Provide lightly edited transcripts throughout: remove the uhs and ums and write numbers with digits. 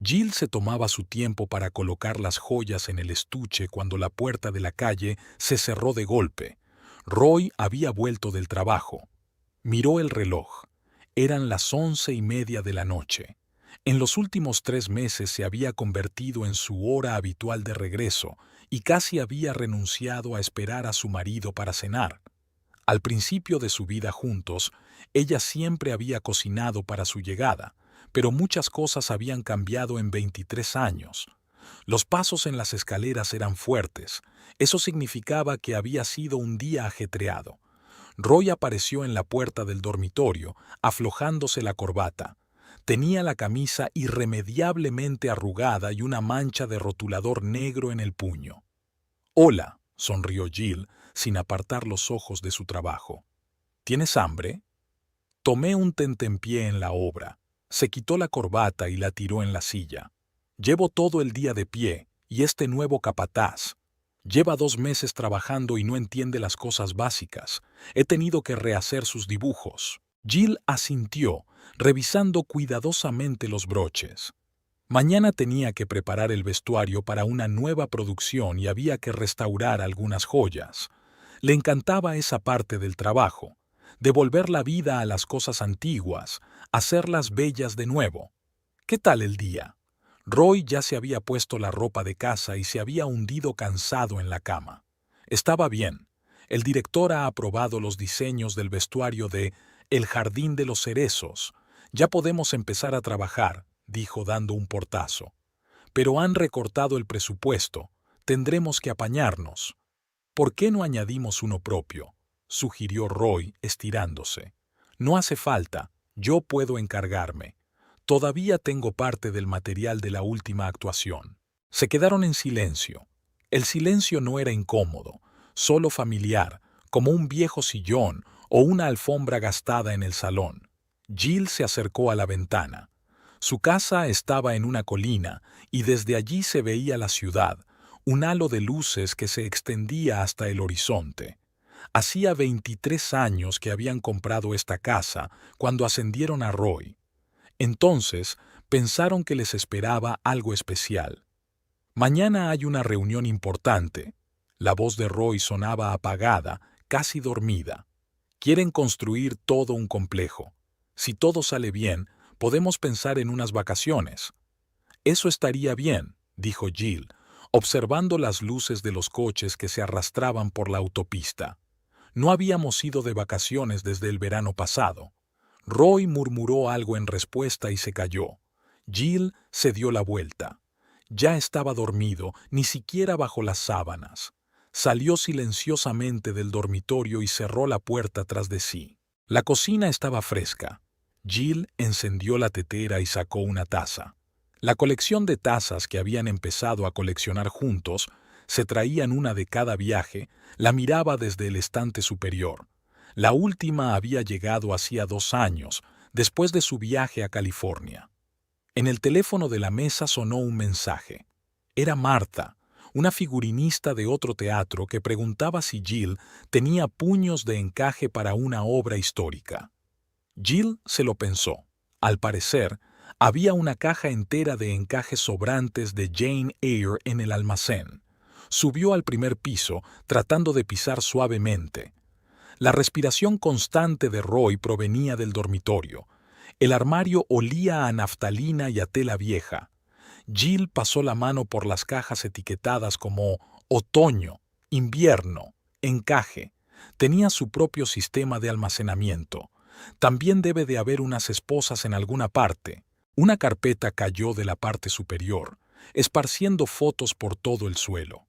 Jill se tomaba su tiempo para colocar las joyas en el estuche cuando la puerta de la calle se cerró de golpe. Roy había vuelto del trabajo. Miró el reloj. Eran las 11:30 de la noche. En los últimos 3 meses se había convertido en su hora habitual de regreso y casi había renunciado a esperar a su marido para cenar. Al principio de su vida juntos, ella siempre había cocinado para su llegada, pero muchas cosas habían cambiado en 23 años. Los pasos en las escaleras eran fuertes. Eso significaba que había sido un día ajetreado. Roy apareció en la puerta del dormitorio, aflojándose la corbata. Tenía la camisa irremediablemente arrugada y una mancha de rotulador negro en el puño. «Hola», sonrió Jill, sin apartar los ojos de su trabajo. «¿Tienes hambre?» Tomé un tentempié en la obra. Se quitó la corbata y la tiró en la silla. «Llevo todo el día de pie, y este nuevo capataz. Lleva 2 meses trabajando y no entiende las cosas básicas. He tenido que rehacer sus dibujos». Jill asintió, revisando cuidadosamente los broches. Mañana tenía que preparar el vestuario para una nueva producción y había que restaurar algunas joyas. Le encantaba esa parte del trabajo, devolver la vida a las cosas antiguas, hacerlas bellas de nuevo. ¿Qué tal el día? Roy ya se había puesto la ropa de casa y se había hundido cansado en la cama. Estaba bien. El director ha aprobado los diseños del vestuario de El Jardín de los Cerezos. Ya podemos empezar a trabajar, dijo dando un portazo. Pero han recortado el presupuesto. Tendremos que apañarnos. ¿Por qué no añadimos uno propio?, sugirió Roy, estirándose. No hace falta, yo puedo encargarme. Todavía tengo parte del material de la última actuación. Se quedaron en silencio. El silencio no era incómodo, solo familiar, como un viejo sillón o una alfombra gastada en el salón. Jill se acercó a la ventana. Su casa estaba en una colina y desde allí se veía la ciudad, un halo de luces que se extendía hasta el horizonte. Hacía 23 años que habían comprado esta casa cuando ascendieron a Roy. Entonces pensaron que les esperaba algo especial. «Mañana hay una reunión importante». La voz de Roy sonaba apagada, casi dormida. «Quieren construir todo un complejo. Si todo sale bien, podemos pensar en unas vacaciones». «Eso estaría bien», dijo Jill, observando las luces de los coches que se arrastraban por la autopista. «No habíamos ido de vacaciones desde el verano pasado». Roy murmuró algo en respuesta y se calló. Jill se dio la vuelta. Ya estaba dormido, ni siquiera bajo las sábanas. Salió silenciosamente del dormitorio y cerró la puerta tras de sí. La cocina estaba fresca. Jill encendió la tetera y sacó una taza. La colección de tazas que habían empezado a coleccionar juntos, se traían una de cada viaje, la miraba desde el estante superior. La última había llegado hacía 2 años, después de su viaje a California. En el teléfono de la mesa sonó un mensaje. Era Marta, una figurinista de otro teatro que preguntaba si Jill tenía puños de encaje para una obra histórica. Jill se lo pensó. Al parecer, había una caja entera de encajes sobrantes de Jane Eyre en el almacén. Subió al primer piso, tratando de pisar suavemente. La respiración constante de Roy provenía del dormitorio. El armario olía a naftalina y a tela vieja. Jill pasó la mano por las cajas etiquetadas como otoño, invierno, encaje. Tenía su propio sistema de almacenamiento. También debe de haber unas esposas en alguna parte. Una carpeta cayó de la parte superior, esparciendo fotos por todo el suelo.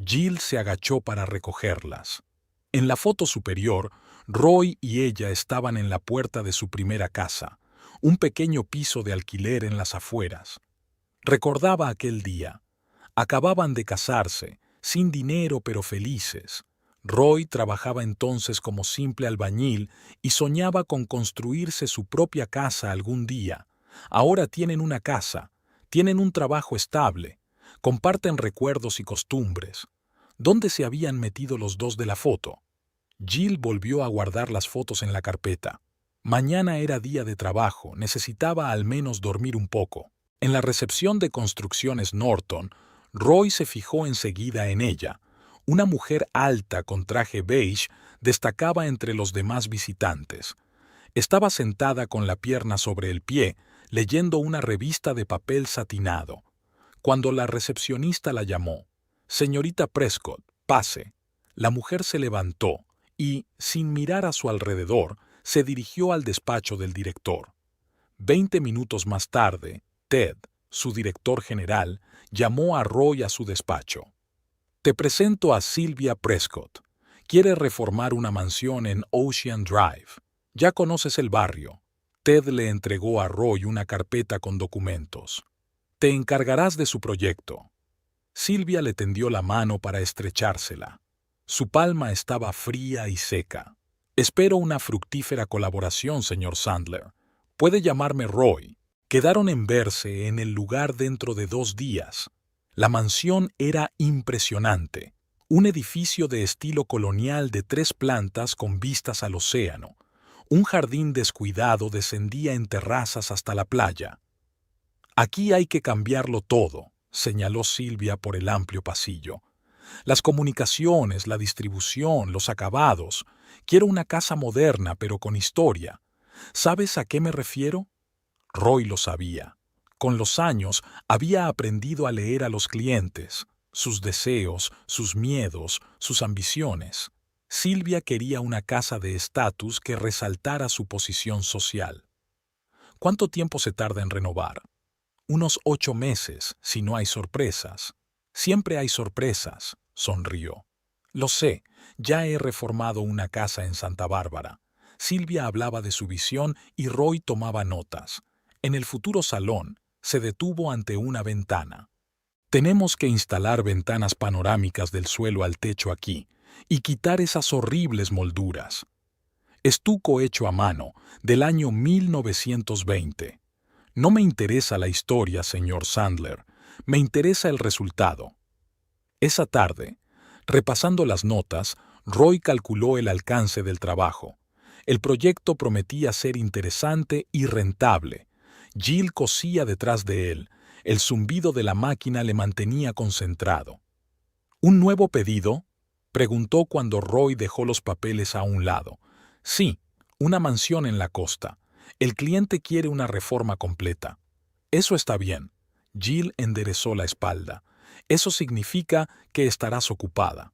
Jill se agachó para recogerlas. En la foto superior, Roy y ella estaban en la puerta de su primera casa, un pequeño piso de alquiler en las afueras. Recordaba aquel día. Acababan de casarse, sin dinero pero felices. Roy trabajaba entonces como simple albañil y soñaba con construirse su propia casa algún día. Ahora tienen una casa, tienen un trabajo estable, comparten recuerdos y costumbres. ¿Dónde se habían metido los dos de la foto? Jill volvió a guardar las fotos en la carpeta. Mañana era día de trabajo, necesitaba al menos dormir un poco. En la recepción de Construcciones Norton, Roy se fijó enseguida en ella. Una mujer alta con traje beige destacaba entre los demás visitantes. Estaba sentada con la pierna sobre el pie, leyendo una revista de papel satinado. Cuando la recepcionista la llamó, «Señorita Prescott, pase». La mujer se levantó y, sin mirar a su alrededor, se dirigió al despacho del director. 20 minutos más tarde, Ted, su director general, llamó a Roy a su despacho. «Te presento a Sylvia Prescott. Quiere reformar una mansión en Ocean Drive. Ya conoces el barrio». Ted le entregó a Roy una carpeta con documentos. «Te encargarás de su proyecto». Sylvia le tendió la mano para estrechársela. Su palma estaba fría y seca. «Espero una fructífera colaboración, señor Sandler. Puede llamarme Roy». Quedaron en verse en el lugar dentro de 2 días. La mansión era impresionante. Un edificio de estilo colonial de 3 plantas con vistas al océano. Un jardín descuidado descendía en terrazas hasta la playa. «Aquí hay que cambiarlo todo», señaló Sylvia por el amplio pasillo. «Las comunicaciones, la distribución, los acabados. Quiero una casa moderna, pero con historia. ¿Sabes a qué me refiero?» Roy lo sabía. Con los años había aprendido a leer a los clientes, sus deseos, sus miedos, sus ambiciones. Sylvia quería una casa de estatus que resaltara su posición social. «¿Cuánto tiempo se tarda en renovar?» «Unos 8 meses, si no hay sorpresas». «Siempre hay sorpresas», sonrió. «Lo sé, ya he reformado una casa en Santa Bárbara». Sylvia hablaba de su visión y Roy tomaba notas. En el futuro salón, se detuvo ante una ventana. «Tenemos que instalar ventanas panorámicas del suelo al techo aquí y quitar esas horribles molduras. Estuco hecho a mano, del año 1920. No me interesa la historia, señor Sandler, me interesa el resultado». Esa tarde, repasando las notas, Roy calculó el alcance del trabajo. El proyecto prometía ser interesante y rentable. Jill cosía detrás de él. El zumbido de la máquina le mantenía concentrado. «¿Un nuevo pedido?», preguntó cuando Roy dejó los papeles a un lado. «Sí, una mansión en la costa. El cliente quiere una reforma completa». «Eso está bien». Jill enderezó la espalda. «Eso significa que estarás ocupada».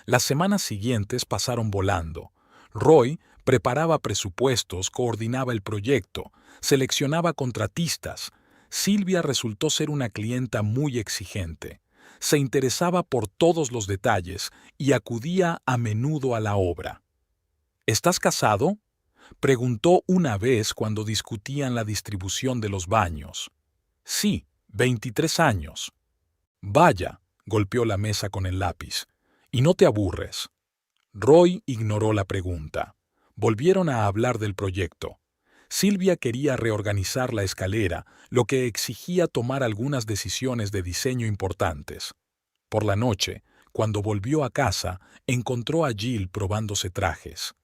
Las semanas siguientes pasaron volando. Roy preparaba presupuestos, coordinaba el proyecto, seleccionaba contratistas. Sylvia resultó ser una clienta muy exigente. Se interesaba por todos los detalles y acudía a menudo a la obra. «¿Estás casado?», preguntó una vez cuando discutían la distribución de los baños. «Sí, 23 años». «Vaya», golpeó la mesa con el lápiz. «¿Y no te aburres?». Roy ignoró la pregunta. Volvieron a hablar del proyecto. Sylvia quería reorganizar la escalera, lo que exigía tomar algunas decisiones de diseño importantes. Por la noche, cuando volvió a casa, encontró a Jill probándose trajes.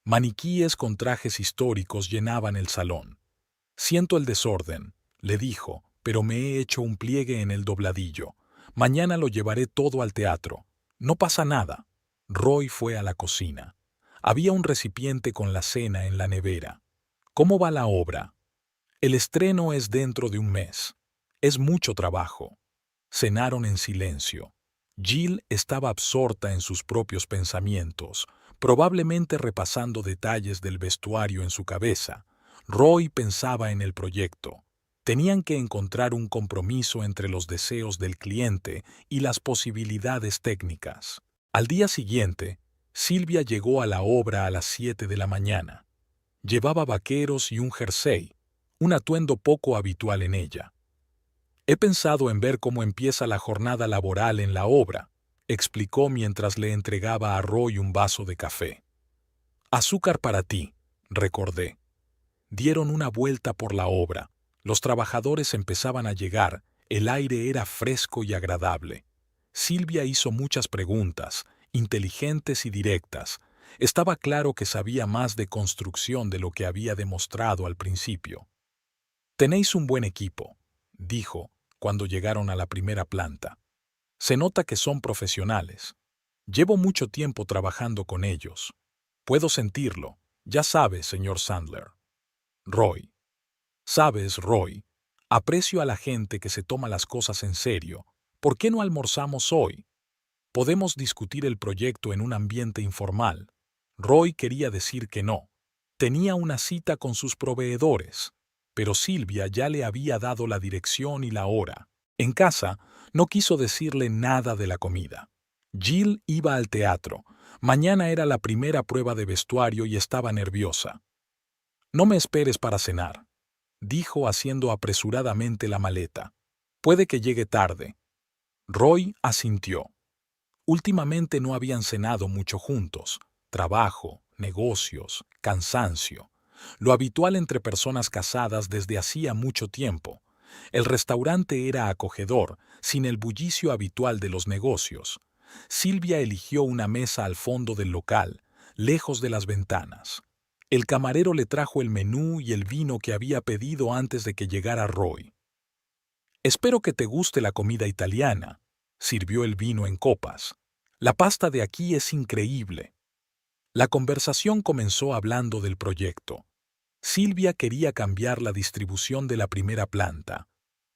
Maniquíes con trajes históricos llenaban el salón. «Siento el desorden», le dijo, «pero me he hecho un pliegue en el dobladillo. Mañana lo llevaré todo al teatro. No pasa nada». Roy fue a la cocina. Había un recipiente con la cena en la nevera. «¿Cómo va la obra?». «El estreno es dentro de un mes. Es mucho trabajo». Cenaron en silencio. Jill estaba absorta en sus propios pensamientos, probablemente repasando detalles del vestuario en su cabeza. Roy pensaba en el proyecto. Tenían que encontrar un compromiso entre los deseos del cliente y las posibilidades técnicas. Al día siguiente, Sylvia llegó a la obra a las 7 de la mañana. Llevaba vaqueros y un jersey, un atuendo poco habitual en ella. «He pensado en ver cómo empieza la jornada laboral en la obra», explicó mientras le entregaba a Roy un vaso de café. «Azúcar para ti», recordé. Dieron una vuelta por la obra. Los trabajadores empezaban a llegar, el aire era fresco y agradable. Sylvia hizo muchas preguntas, inteligentes y directas. Estaba claro que sabía más de construcción de lo que había demostrado al principio. «Tenéis un buen equipo», dijo, cuando llegaron a la primera planta. Se nota que son profesionales. Llevo mucho tiempo trabajando con ellos. Puedo sentirlo. Ya sabes, señor Sandler. Roy. Sabes, Roy, aprecio a la gente que se toma las cosas en serio. ¿Por qué no almorzamos hoy? Podemos discutir el proyecto en un ambiente informal. Roy quería decir que no. Tenía una cita con sus proveedores, pero Silvia ya le había dado la dirección y la hora. En casa, no quiso decirle nada de la comida. Jill iba al teatro. Mañana era la primera prueba de vestuario y estaba nerviosa. No me esperes para cenar, dijo haciendo apresuradamente la maleta. Puede que llegue tarde. Roy asintió. Últimamente no habían cenado mucho juntos. Trabajo, negocios, cansancio. Lo habitual entre personas casadas desde hacía mucho tiempo. El restaurante era acogedor, sin el bullicio habitual de los negocios. Silvia eligió una mesa al fondo del local, lejos de las ventanas. El camarero le trajo el menú y el vino que había pedido antes de que llegara Roy. «Espero que te guste la comida italiana», sirvió el vino en copas. «La pasta de aquí es increíble». La conversación comenzó hablando del proyecto. Silvia quería cambiar la distribución de la primera planta.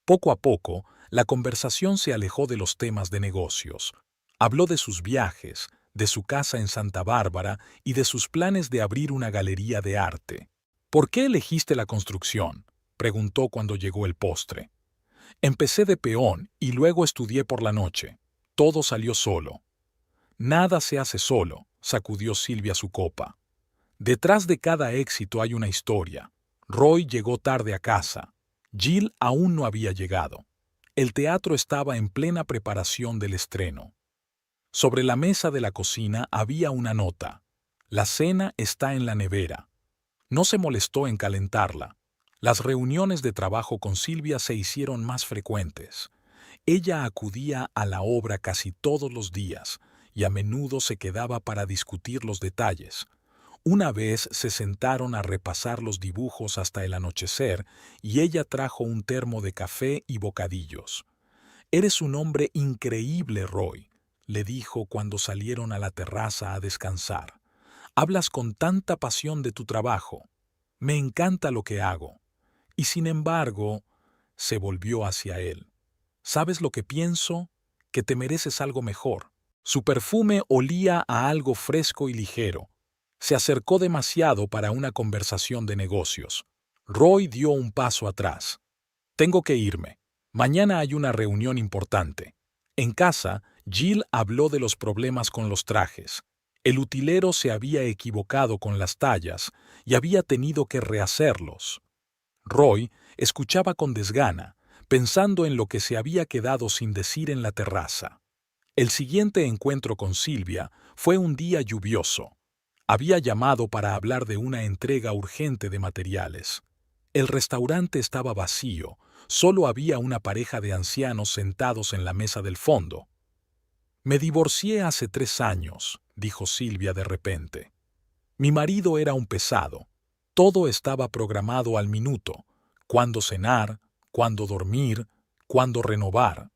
Poco a poco, la conversación se alejó de los temas de negocios. Habló de sus viajes, de su casa en Santa Bárbara y de sus planes de abrir una galería de arte. «¿Por qué elegiste la construcción?», preguntó cuando llegó el postre. «Empecé de peón y luego estudié por la noche. Todo salió solo». «Nada se hace solo», sacudió Silvia su copa. «Detrás de cada éxito hay una historia». Roy llegó tarde a casa. Jill aún no había llegado. El teatro estaba en plena preparación del estreno. Sobre la mesa de la cocina había una nota. «La cena está en la nevera». No se molestó en calentarla. Las reuniones de trabajo con Silvia se hicieron más frecuentes. Ella acudía a la obra casi todos los días y a menudo se quedaba para discutir los detalles. Una vez se sentaron a repasar los dibujos hasta el anochecer y ella trajo un termo de café y bocadillos. «Eres un hombre increíble, Roy», le dijo cuando salieron a la terraza a descansar. «Hablas con tanta pasión de tu trabajo. Me encanta lo que hago». Y sin embargo, se volvió hacia él. «¿Sabes lo que pienso? Que te mereces algo mejor». Su perfume olía a algo fresco y ligero. Se acercó demasiado para una conversación de negocios. Roy dio un paso atrás. «Tengo que irme. Mañana hay una reunión importante». En casa, Jill habló de los problemas con los trajes. El utilero se había equivocado con las tallas y había tenido que rehacerlos. Roy escuchaba con desgana, pensando en lo que se había quedado sin decir en la terraza. El siguiente encuentro con Silvia fue un día lluvioso. Había llamado para hablar de una entrega urgente de materiales. El restaurante estaba vacío, solo había una pareja de ancianos sentados en la mesa del fondo. «Me divorcié hace 3 años», dijo Silvia de repente. «Mi marido era un pesado. Todo estaba programado al minuto. Cuándo cenar, cuándo dormir, cuándo renovar».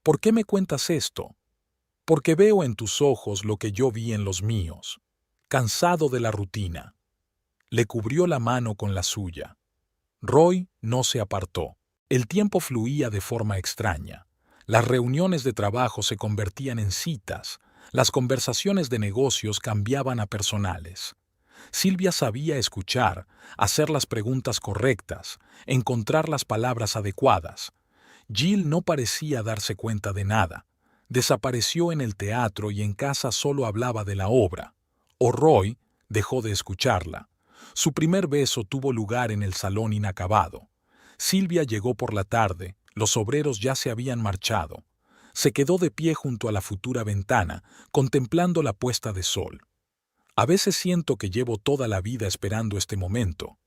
«¿Por qué me cuentas esto?» «Porque veo en tus ojos lo que yo vi en los míos. Cansado de la rutina». Le cubrió la mano con la suya. Roy no se apartó. El tiempo fluía de forma extraña. Las reuniones de trabajo se convertían en citas. Las conversaciones de negocios cambiaban a personales. Silvia sabía escuchar, hacer las preguntas correctas, encontrar las palabras adecuadas. Jill no parecía darse cuenta de nada. Desapareció en el teatro y en casa solo hablaba de la obra. O Roy dejó de escucharla. Su primer beso tuvo lugar en el salón inacabado. Silvia llegó por la tarde, los obreros ya se habían marchado. Se quedó de pie junto a la futura ventana, contemplando la puesta de sol. «A veces siento que llevo toda la vida esperando este momento».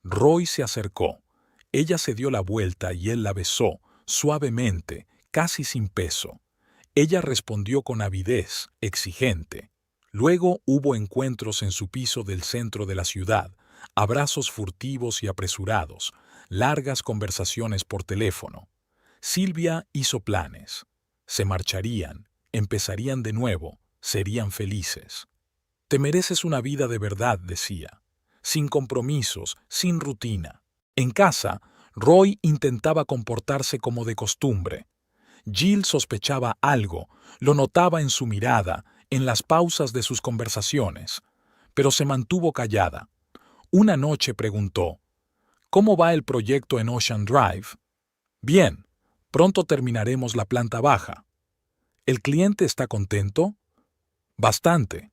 Roy se acercó. Ella se dio la vuelta y él la besó, suavemente, casi sin peso. Ella respondió con avidez, exigente. Luego hubo encuentros en su piso del centro de la ciudad, abrazos furtivos y apresurados, largas conversaciones por teléfono. Silvia hizo planes. Se marcharían, empezarían de nuevo, serían felices. Te mereces una vida de verdad, decía, sin compromisos, sin rutina. En casa, Roy intentaba comportarse como de costumbre. Jill sospechaba algo, lo notaba en su mirada, en las pausas de sus conversaciones, pero se mantuvo callada. Una noche preguntó, ¿cómo va el proyecto en Ocean Drive? Bien, pronto terminaremos la planta baja. ¿El cliente está contento? Bastante.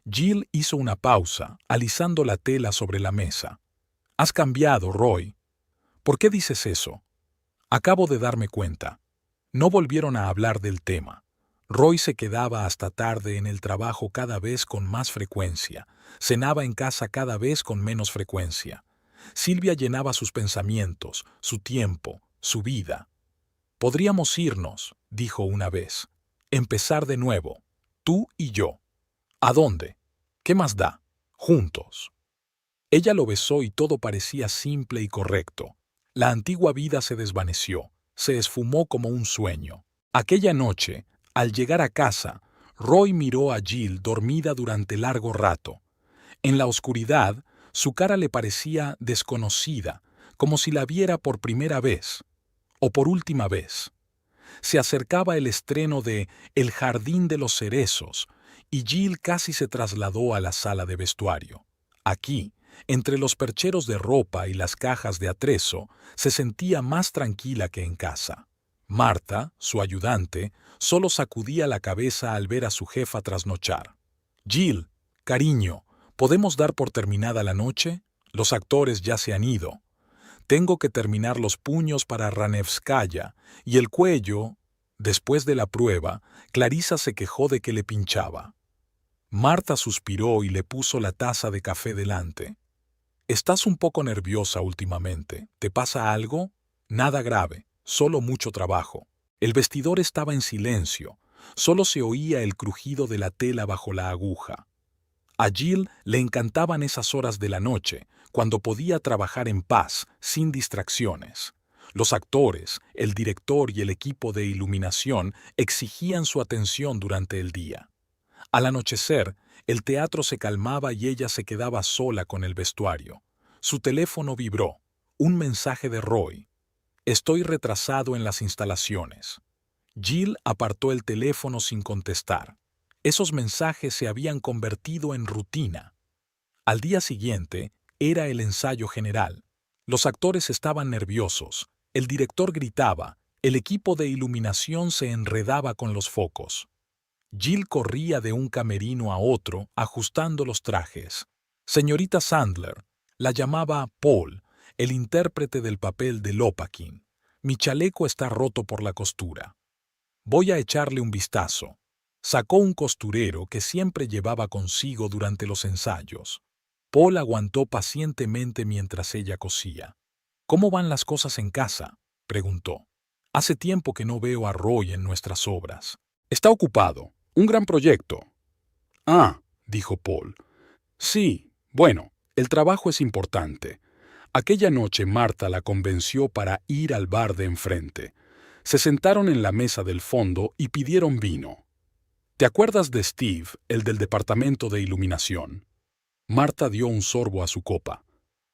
Jill hizo una pausa, alisando la tela sobre la mesa. Has cambiado, Roy. ¿Por qué dices eso? Acabo de darme cuenta. No volvieron a hablar del tema. Roy se quedaba hasta tarde en el trabajo cada vez con más frecuencia. Cenaba en casa cada vez con menos frecuencia. Silvia llenaba sus pensamientos, su tiempo, su vida. Podríamos irnos, dijo una vez. Empezar de nuevo, tú y yo. ¿A dónde? ¿Qué más da? Juntos. Ella lo besó y todo parecía simple y correcto. La antigua vida se desvaneció, se esfumó como un sueño. Aquella noche, al llegar a casa, Roy miró a Jill dormida durante largo rato. En la oscuridad, su cara le parecía desconocida, como si la viera por primera vez, o por última vez. Se acercaba el estreno de El jardín de los cerezos, y Jill casi se trasladó a la sala de vestuario. Aquí, entre los percheros de ropa y las cajas de atrezo, se sentía más tranquila que en casa. Marta, su ayudante, solo sacudía la cabeza al ver a su jefa trasnochar. Jill, cariño, ¿podemos dar por terminada la noche? Los actores ya se han ido. Tengo que terminar los puños para Ranevskaya y el cuello. Después de la prueba, Clarisa se quejó de que le pinchaba. Marta suspiró y le puso la taza de café delante. Estás un poco nerviosa últimamente. ¿Te pasa algo? Nada grave, solo mucho trabajo. El vestidor estaba en silencio. Solo se oía el crujido de la tela bajo la aguja. A Jill le encantaban esas horas de la noche, cuando podía trabajar en paz, sin distracciones. Los actores, el director y el equipo de iluminación exigían su atención durante el día. Al anochecer, el teatro se calmaba y ella se quedaba sola con el vestuario. Su teléfono vibró. Un mensaje de Roy. Estoy retrasado en las instalaciones. Jill apartó el teléfono sin contestar. Esos mensajes se habían convertido en rutina. Al día siguiente, era el ensayo general. Los actores estaban nerviosos. El director gritaba. El equipo de iluminación se enredaba con los focos. Jill corría de un camerino a otro, ajustando los trajes. Señorita Sandler, la llamaba Paul, el intérprete del papel de Lopakhin. Mi chaleco está roto por la costura. Voy a echarle un vistazo. Sacó un costurero que siempre llevaba consigo durante los ensayos. Paul aguantó pacientemente mientras ella cosía. ¿Cómo van las cosas en casa?, preguntó. Hace tiempo que no veo a Roy en nuestras obras. Está ocupado. Un gran proyecto. Ah, dijo Paul. Sí, bueno, el trabajo es importante. Aquella noche Marta la convenció para ir al bar de enfrente. Se sentaron en la mesa del fondo y pidieron vino. ¿Te acuerdas de Steve, el del departamento de iluminación? Marta dio un sorbo a su copa.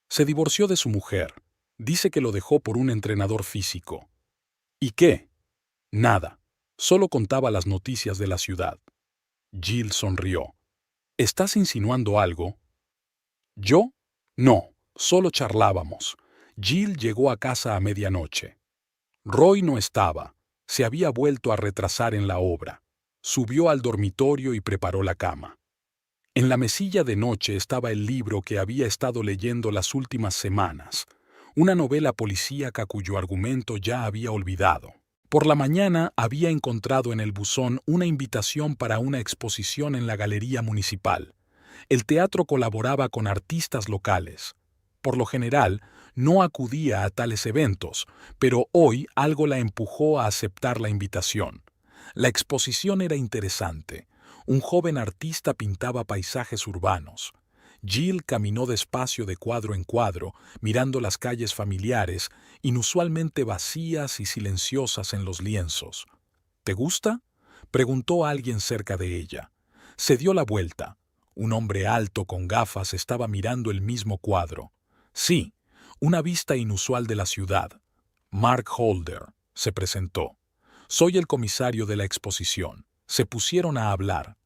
Se divorció de su mujer. Dice que lo dejó por un entrenador físico. ¿Y qué? Nada. Solo contaba las noticias de la ciudad. Jill sonrió. ¿Estás insinuando algo? ¿Yo? No, solo charlábamos. Jill llegó a casa a medianoche. Roy no estaba. Se había vuelto a retrasar en la obra. Subió al dormitorio y preparó la cama. En la mesilla de noche estaba el libro que había estado leyendo las últimas semanas, una novela policíaca cuyo argumento ya había olvidado. Por la mañana había encontrado en el buzón una invitación para una exposición en la Galería Municipal. El teatro colaboraba con artistas locales. Por lo general, no acudía a tales eventos, pero hoy algo la empujó a aceptar la invitación. La exposición era interesante. Un joven artista pintaba paisajes urbanos. Jill caminó despacio de cuadro en cuadro, mirando las calles familiares, inusualmente vacías y silenciosas en los lienzos. ¿Te gusta?, preguntó alguien cerca de ella. Se dio la vuelta. Un hombre alto con gafas estaba mirando el mismo cuadro. Sí, una vista inusual de la ciudad. Mark Holder, se presentó. Soy el comisario de la exposición. Se pusieron a hablar.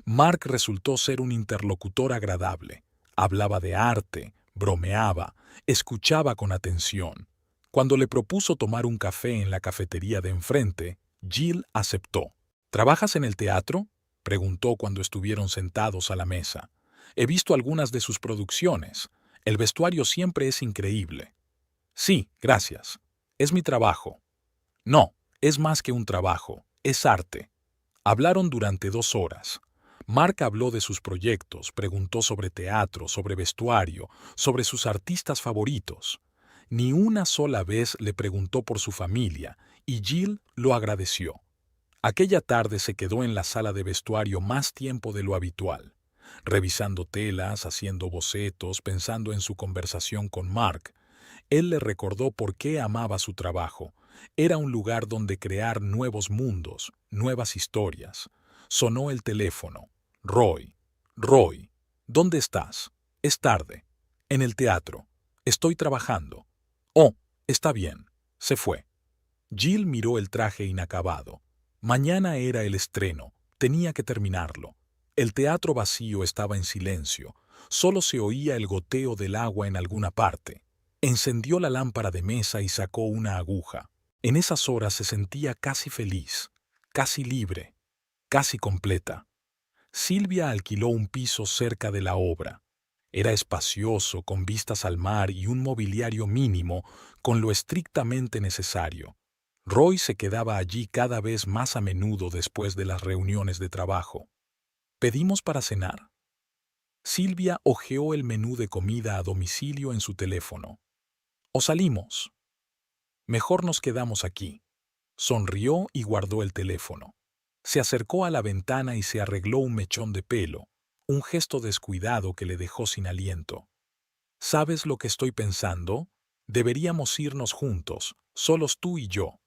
Mark resultó ser un interlocutor agradable. Hablaba de arte, bromeaba, escuchaba con atención. Cuando le propuso tomar un café en la cafetería de enfrente, Jill aceptó. ¿Trabajas en el teatro?, preguntó cuando estuvieron sentados a la mesa. He visto algunas de sus producciones. El vestuario siempre es increíble. Sí, gracias. Es mi trabajo. No, es más que un trabajo, es arte. Hablaron durante 2 horas. Mark habló de sus proyectos, preguntó sobre teatro, sobre vestuario, sobre sus artistas favoritos. Ni una sola vez le preguntó por su familia, y Jill lo agradeció. Aquella tarde se quedó en la sala de vestuario más tiempo de lo habitual, revisando telas, haciendo bocetos, pensando en su conversación con Mark. Él le recordó por qué amaba su trabajo. Era un lugar donde crear nuevos mundos, nuevas historias. Sonó el teléfono. Roy. Roy. ¿Dónde estás? Es tarde. En el teatro. Estoy trabajando. Oh, está bien. Se fue. Jill miró el traje inacabado. Mañana era el estreno. Tenía que terminarlo. El teatro vacío estaba en silencio. Solo se oía el goteo del agua en alguna parte. Encendió la lámpara de mesa y sacó una aguja. En esas horas se sentía casi feliz, casi libre, casi completa. Silvia alquiló un piso cerca de la obra. Era espacioso, con vistas al mar y un mobiliario mínimo, con lo estrictamente necesario. Roy se quedaba allí cada vez más a menudo después de las reuniones de trabajo. ¿Pedimos para cenar? Silvia hojeó el menú de comida a domicilio en su teléfono. ¿O salimos? Mejor nos quedamos aquí. Sonrió y guardó el teléfono. Se acercó a la ventana y se arregló un mechón de pelo, un gesto descuidado que le dejó sin aliento. ¿Sabes lo que estoy pensando? Deberíamos irnos juntos, solos tú y yo.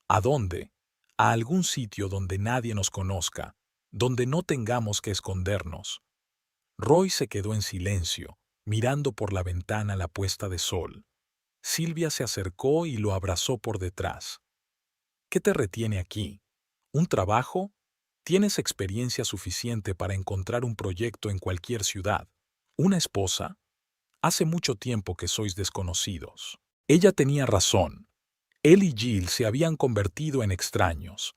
¿A dónde? A algún sitio donde nadie nos conozca, donde no tengamos que escondernos. Roy se quedó en silencio, mirando por la ventana la puesta de sol. Silvia se acercó y lo abrazó por detrás. ¿Qué te retiene aquí? ¿Un trabajo? ¿Tienes experiencia suficiente para encontrar un proyecto en cualquier ciudad? ¿Una esposa? Hace mucho tiempo que sois desconocidos. Ella tenía razón. Él y Jill se habían convertido en extraños.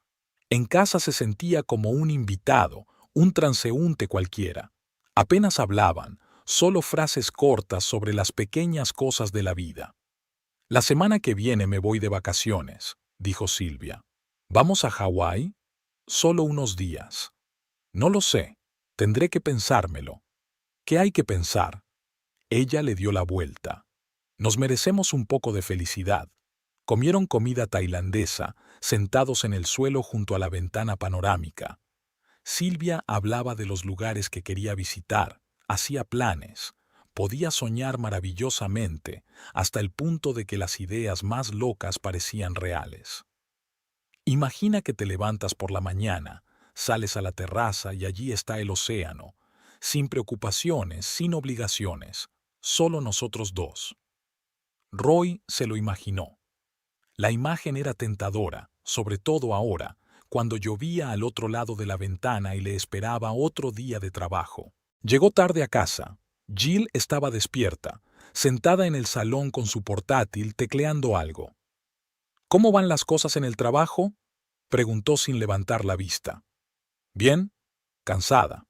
En casa se sentía como un invitado, un transeúnte cualquiera. Apenas hablaban, solo frases cortas sobre las pequeñas cosas de la vida. La semana que viene me voy de vacaciones, dijo Silvia. ¿Vamos a Hawái? Solo unos días. No lo sé. Tendré que pensármelo. ¿Qué hay que pensar? Ella le dio la vuelta. Nos merecemos un poco de felicidad. Comieron comida tailandesa, sentados en el suelo junto a la ventana panorámica. Silvia hablaba de los lugares que quería visitar, hacía planes, podía soñar maravillosamente, hasta el punto de que las ideas más locas parecían reales. Imagina que te levantas por la mañana, sales a la terraza y allí está el océano, sin preocupaciones, sin obligaciones, solo nosotros dos. Roy se lo imaginó. La imagen era tentadora, sobre todo ahora, cuando llovía al otro lado de la ventana y le esperaba otro día de trabajo. Llegó tarde a casa. Jill estaba despierta, sentada en el salón con su portátil tecleando algo. ¿Cómo van las cosas en el trabajo?, preguntó sin levantar la vista. Bien, cansada.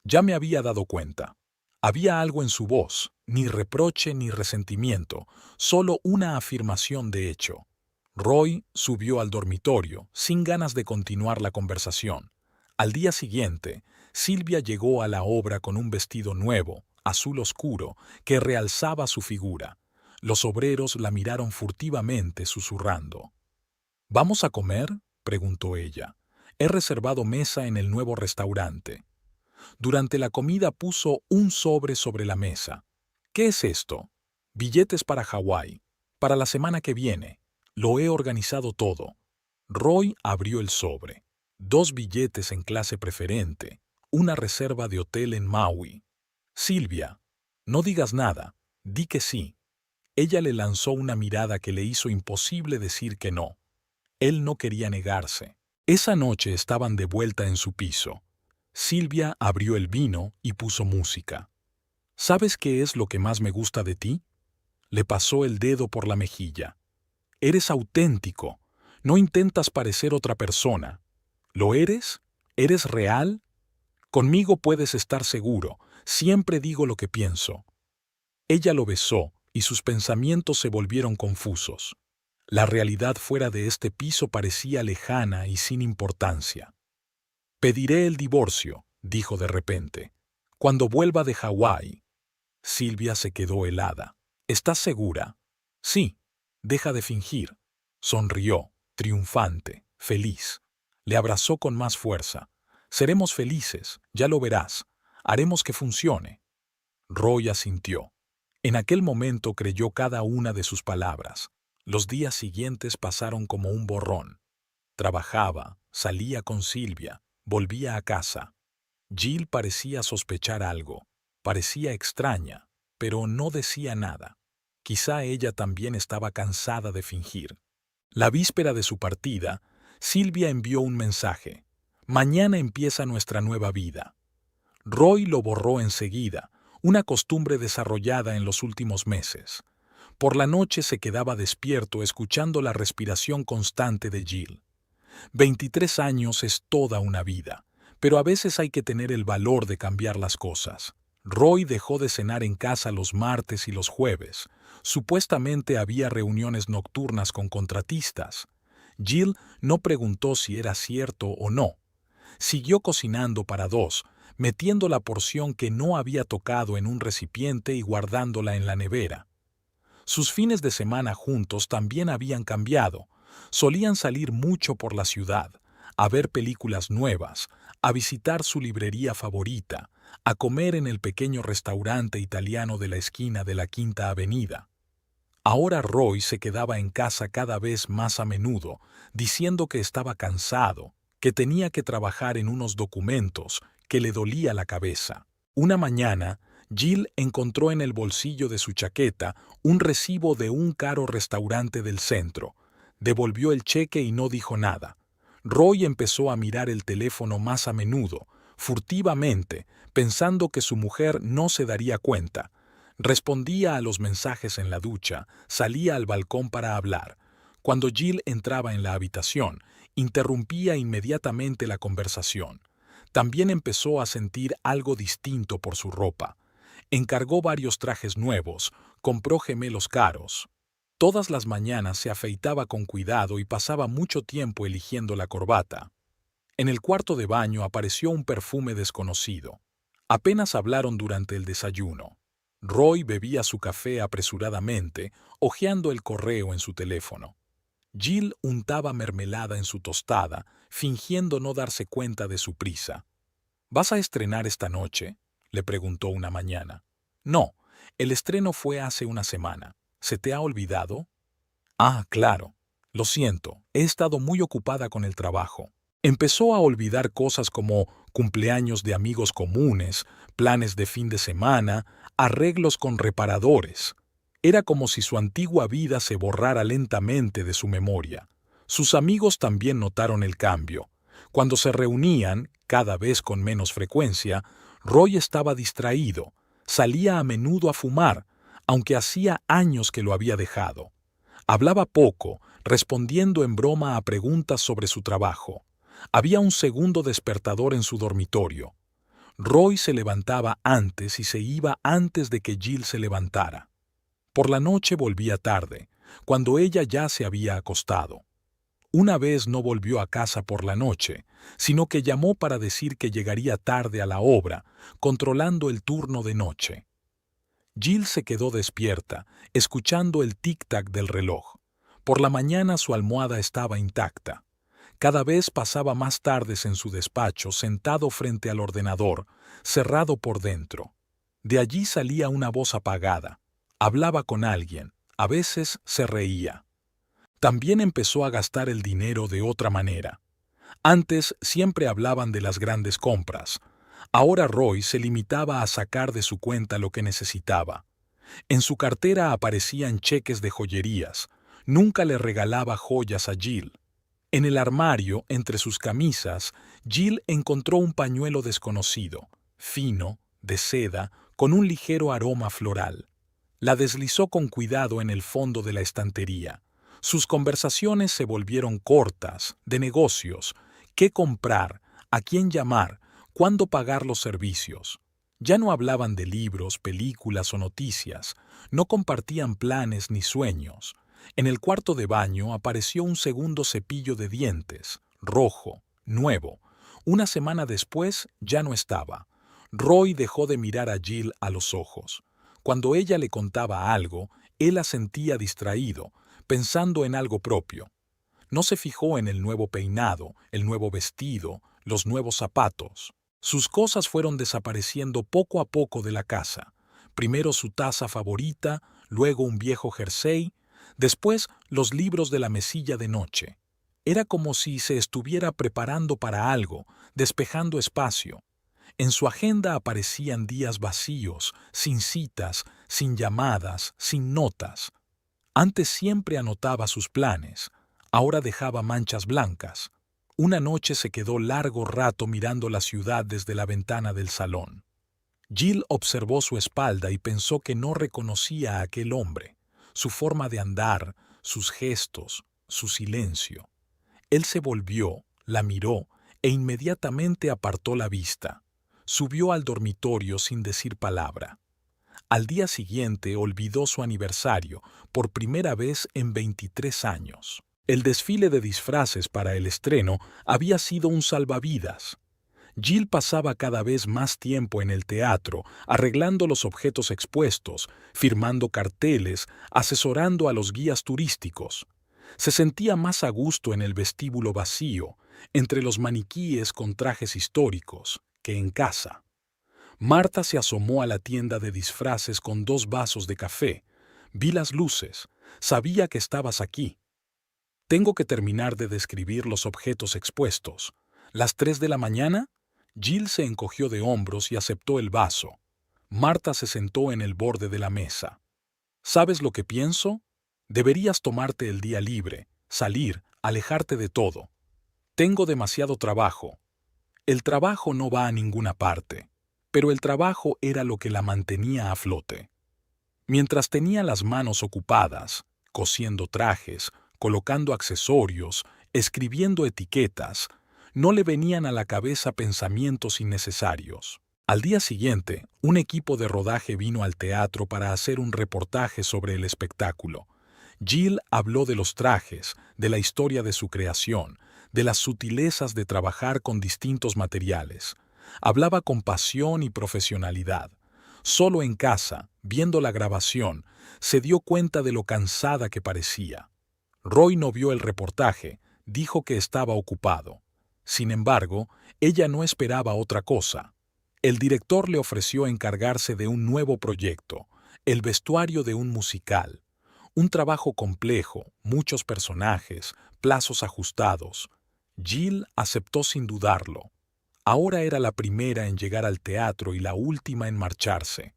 Ya me había dado cuenta. Había algo en su voz, ni reproche ni resentimiento, solo una afirmación de hecho. Roy subió al dormitorio, sin ganas de continuar la conversación. Al día siguiente, Silvia llegó a la obra con un vestido nuevo, azul oscuro, que realzaba su figura. Los obreros la miraron furtivamente, susurrando. ¿Vamos a comer?, preguntó ella. He reservado mesa en el nuevo restaurante. Durante la comida puso un sobre la mesa. ¿Qué es esto? Billetes para Hawái. Para la semana que viene. Lo he organizado todo. Roy abrió el sobre. 2 billetes en clase preferente. Una reserva de hotel en Maui. Silvia, no digas nada. Di que sí. Ella le lanzó una mirada que le hizo imposible decir que no. Él no quería negarse. Esa noche estaban de vuelta en su piso. Silvia abrió el vino y puso música. ¿Sabes qué es lo que más me gusta de ti? Le pasó el dedo por la mejilla. Eres auténtico. No intentas parecer otra persona. ¿Lo eres? ¿Eres real? Conmigo puedes estar seguro. Siempre digo lo que pienso. Ella lo besó y sus pensamientos se volvieron confusos. La realidad fuera de este piso parecía lejana y sin importancia. Pediré el divorcio, dijo de repente, cuando vuelva de Hawái. Silvia se quedó helada. ¿Estás segura? Sí. Deja de fingir. Sonrió, triunfante, feliz. Le abrazó con más fuerza. Seremos felices, ya lo verás. Haremos que funcione. Roy asintió. En aquel momento creyó cada una de sus palabras. Los días siguientes pasaron como un borrón. Trabajaba, salía con Silvia, volvía a casa. Jill parecía sospechar algo, parecía extraña, pero no decía nada. Quizá ella también estaba cansada de fingir. La víspera de su partida, Silvia envió un mensaje. Mañana empieza nuestra nueva vida. Roy lo borró enseguida, una costumbre desarrollada en los últimos meses. Por la noche se quedaba despierto escuchando la respiración constante de Jill. 23 años es toda una vida, pero a veces hay que tener el valor de cambiar las cosas. Roy dejó de cenar en casa los martes y los jueves. Supuestamente había reuniones nocturnas con contratistas. Jill no preguntó si era cierto o no. Siguió cocinando para 2, metiendo la porción que no había tocado en un recipiente y guardándola en la nevera. Sus fines de semana juntos también habían cambiado. Solían salir mucho por la ciudad, a ver películas nuevas, a visitar su librería favorita, a comer en el pequeño restaurante italiano de la esquina de la Quinta Avenida. Ahora Roy se quedaba en casa cada vez más a menudo, diciendo que estaba cansado, que tenía que trabajar en unos documentos, que le dolía la cabeza. Una mañana, Jill encontró en el bolsillo de su chaqueta un recibo de un caro restaurante del centro. Devolvió el cheque y no dijo nada. Roy empezó a mirar el teléfono más a menudo, furtivamente, pensando que su mujer no se daría cuenta. Respondía a los mensajes en la ducha, salía al balcón para hablar. Cuando Jill entraba en la habitación, interrumpía inmediatamente la conversación. También empezó a sentir algo distinto por su ropa. Encargó varios trajes nuevos, compró gemelos caros. Todas las mañanas se afeitaba con cuidado y pasaba mucho tiempo eligiendo la corbata. En el cuarto de baño apareció un perfume desconocido. Apenas hablaron durante el desayuno. Roy bebía su café apresuradamente, hojeando el correo en su teléfono. Jill untaba mermelada en su tostada, fingiendo no darse cuenta de su prisa. ¿Vas a estrenar esta noche?, le preguntó una mañana. No, el estreno fue hace una semana. ¿Se te ha olvidado? Ah, claro. Lo siento, he estado muy ocupada con el trabajo. Empezó a olvidar cosas como cumpleaños de amigos comunes, planes de fin de semana, arreglos con reparadores. Era como si su antigua vida se borrara lentamente de su memoria. Sus amigos también notaron el cambio. Cuando se reunían, cada vez con menos frecuencia, Roy estaba distraído, salía a menudo a fumar, aunque hacía años que lo había dejado. Hablaba poco, respondiendo en broma a preguntas sobre su trabajo. Había un segundo despertador en su dormitorio. Roy se levantaba antes y se iba antes de que Jill se levantara. Por la noche volvía tarde, cuando ella ya se había acostado. Una vez no volvió a casa por la noche, sino que llamó para decir que llegaría tarde a la obra, controlando el turno de noche. Jill se quedó despierta, escuchando el tic-tac del reloj. Por la mañana su almohada estaba intacta. Cada vez pasaba más tardes en su despacho, sentado frente al ordenador, cerrado por dentro. De allí salía una voz apagada. Hablaba con alguien, a veces se reía. También empezó a gastar el dinero de otra manera. Antes siempre hablaban de las grandes compras. Ahora Roy se limitaba a sacar de su cuenta lo que necesitaba. En su cartera aparecían cheques de joyerías. Nunca le regalaba joyas a Jill. En el armario, entre sus camisas, Jill encontró un pañuelo desconocido, fino, de seda, con un ligero aroma floral. La deslizó con cuidado en el fondo de la estantería. Sus conversaciones se volvieron cortas, de negocios, qué comprar, a quién llamar, cuándo pagar los servicios. Ya no hablaban de libros, películas o noticias, no compartían planes ni sueños. En el cuarto de baño apareció un segundo cepillo de dientes, rojo, nuevo. Una semana después ya no estaba. Roy dejó de mirar a Jill a los ojos. Cuando ella le contaba algo, él asentía distraído, pensando en algo propio. No se fijó en el nuevo peinado, el nuevo vestido, los nuevos zapatos. Sus cosas fueron desapareciendo poco a poco de la casa. Primero su taza favorita, luego un viejo jersey, después los libros de la mesilla de noche. Era como si se estuviera preparando para algo, despejando espacio. En su agenda aparecían días vacíos, sin citas, sin llamadas, sin notas. Antes siempre anotaba sus planes, ahora dejaba manchas blancas. Una noche se quedó largo rato mirando la ciudad desde la ventana del salón. Jill observó su espalda y pensó que no reconocía a aquel hombre, su forma de andar, sus gestos, su silencio. Él se volvió, la miró e inmediatamente apartó la vista. Subió al dormitorio sin decir palabra. Al día siguiente olvidó su aniversario, por primera vez en 23 años. El desfile de disfraces para el estreno había sido un salvavidas. Jill pasaba cada vez más tiempo en el teatro, arreglando los objetos expuestos, firmando carteles, asesorando a los guías turísticos. Se sentía más a gusto en el vestíbulo vacío, entre los maniquíes con trajes históricos, que en casa. Marta se asomó a la tienda de disfraces con 2 vasos de café. Vi las luces. Sabía que estabas aquí. Tengo que terminar de describir los objetos expuestos. ¿Las 3 de la mañana? Jill se encogió de hombros y aceptó el vaso. Marta se sentó en el borde de la mesa. ¿Sabes lo que pienso? Deberías tomarte el día libre, salir, alejarte de todo. Tengo demasiado trabajo. El trabajo no va a ninguna parte, pero el trabajo era lo que la mantenía a flote. Mientras tenía las manos ocupadas, cosiendo trajes, colocando accesorios, escribiendo etiquetas, no le venían a la cabeza pensamientos innecesarios. Al día siguiente, un equipo de rodaje vino al teatro para hacer un reportaje sobre el espectáculo. Jill habló de los trajes, de la historia de su creación, de las sutilezas de trabajar con distintos materiales. Hablaba con pasión y profesionalidad. Solo en casa, viendo la grabación, se dio cuenta de lo cansada que parecía. Roy no vio el reportaje, dijo que estaba ocupado. Sin embargo, ella no esperaba otra cosa. El director le ofreció encargarse de un nuevo proyecto, el vestuario de un musical. Un trabajo complejo, muchos personajes, plazos ajustados. Jill aceptó sin dudarlo. Ahora era la primera en llegar al teatro y la última en marcharse.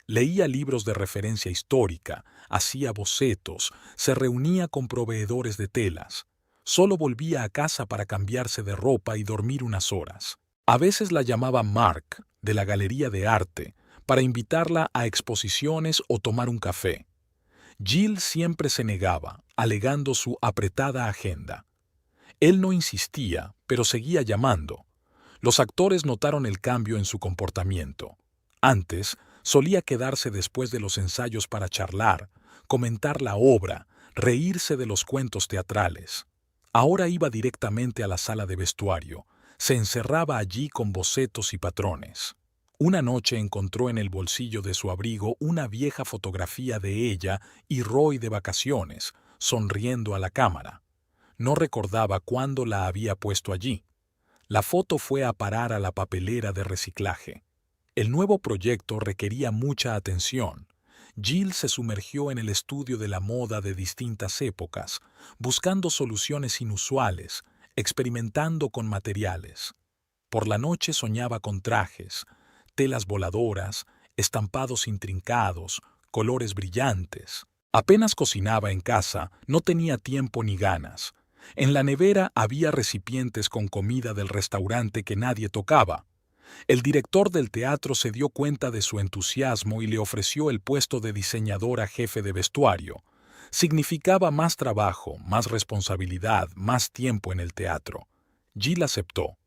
Leía libros de referencia histórica, hacía bocetos, se reunía con proveedores de telas. Solo volvía a casa para cambiarse de ropa y dormir unas horas. A veces la llamaba Mark, de la Galería de Arte, para invitarla a exposiciones o tomar un café. Jill siempre se negaba, alegando su apretada agenda. Él no insistía, pero seguía llamando. Los actores notaron el cambio en su comportamiento. Antes, solía quedarse después de los ensayos para charlar, comentar la obra, reírse de los cuentos teatrales. Ahora iba directamente a la sala de vestuario. Se encerraba allí con bocetos y patrones. Una noche encontró en el bolsillo de su abrigo una vieja fotografía de ella y Roy de vacaciones, sonriendo a la cámara. No recordaba cuándo la había puesto allí. La foto fue a parar a la papelera de reciclaje. El nuevo proyecto requería mucha atención. Jill se sumergió en el estudio de la moda de distintas épocas, buscando soluciones inusuales, experimentando con materiales. Por la noche soñaba con trajes, telas voladoras, estampados intrincados, colores brillantes. Apenas cocinaba en casa, no tenía tiempo ni ganas. En la nevera había recipientes con comida del restaurante que nadie tocaba. El director del teatro se dio cuenta de su entusiasmo y le ofreció el puesto de diseñadora jefe de vestuario. Significaba más trabajo, más responsabilidad, más tiempo en el teatro. Jill aceptó.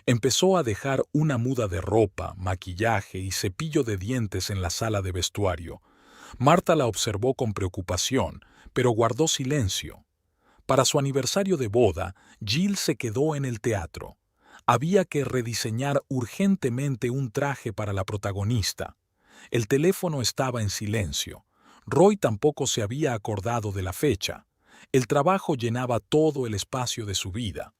Empezó a dejar una muda de ropa, maquillaje y cepillo de dientes en la sala de vestuario. Marta la observó con preocupación, pero guardó silencio. Para su aniversario de boda, Jill se quedó en el teatro. Había que rediseñar urgentemente un traje para la protagonista. El teléfono estaba en silencio. Roy tampoco se había acordado de la fecha. El trabajo llenaba todo el espacio de su vida.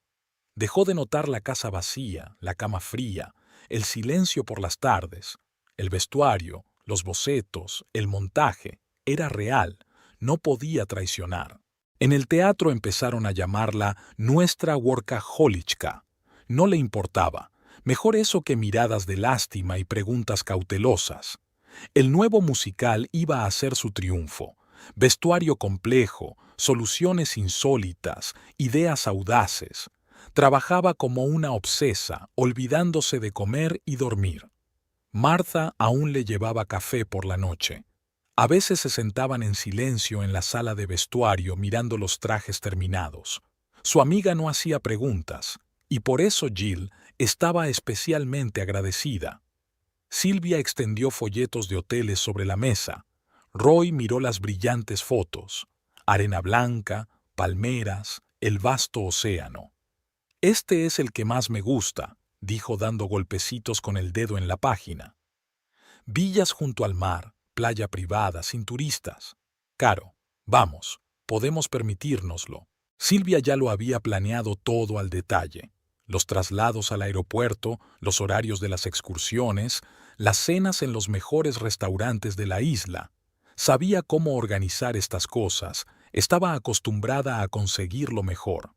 Dejó de notar la casa vacía, la cama fría, el silencio por las tardes. El vestuario, los bocetos, el montaje, era real, no podía traicionar. En el teatro empezaron a llamarla nuestra workaholichka. No le importaba, mejor eso que miradas de lástima y preguntas cautelosas. El nuevo musical iba a ser su triunfo. Vestuario complejo, soluciones insólitas, ideas audaces. Trabajaba como una obsesa, olvidándose de comer y dormir. Martha aún le llevaba café por la noche. A veces se sentaban en silencio en la sala de vestuario mirando los trajes terminados. Su amiga no hacía preguntas, y por eso Jill estaba especialmente agradecida. Silvia extendió folletos de hoteles sobre la mesa. Roy miró las brillantes fotos. Arena blanca, palmeras, el vasto océano. «Este es el que más me gusta», dijo dando golpecitos con el dedo en la página. Villas junto al mar, playa privada, sin turistas. Caro, vamos, podemos permitírnoslo. Silvia ya lo había planeado todo al detalle. Los traslados al aeropuerto, los horarios de las excursiones, las cenas en los mejores restaurantes de la isla. Sabía cómo organizar estas cosas, estaba acostumbrada a conseguir lo mejor.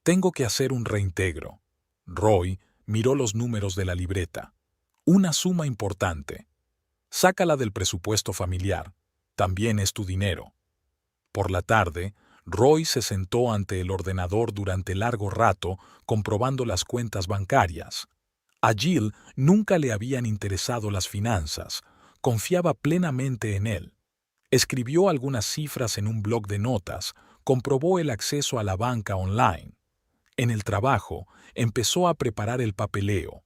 Tengo que hacer un reintegro. Roy miró los números de la libreta. Una suma importante. Sácala del presupuesto familiar. También es tu dinero. Por la tarde, Roy se sentó ante el ordenador durante largo rato comprobando las cuentas bancarias. A Jill nunca le habían interesado las finanzas. Confiaba plenamente en él. Escribió algunas cifras en un bloc de notas, comprobó el acceso a la banca online. En el trabajo, empezó a preparar el papeleo.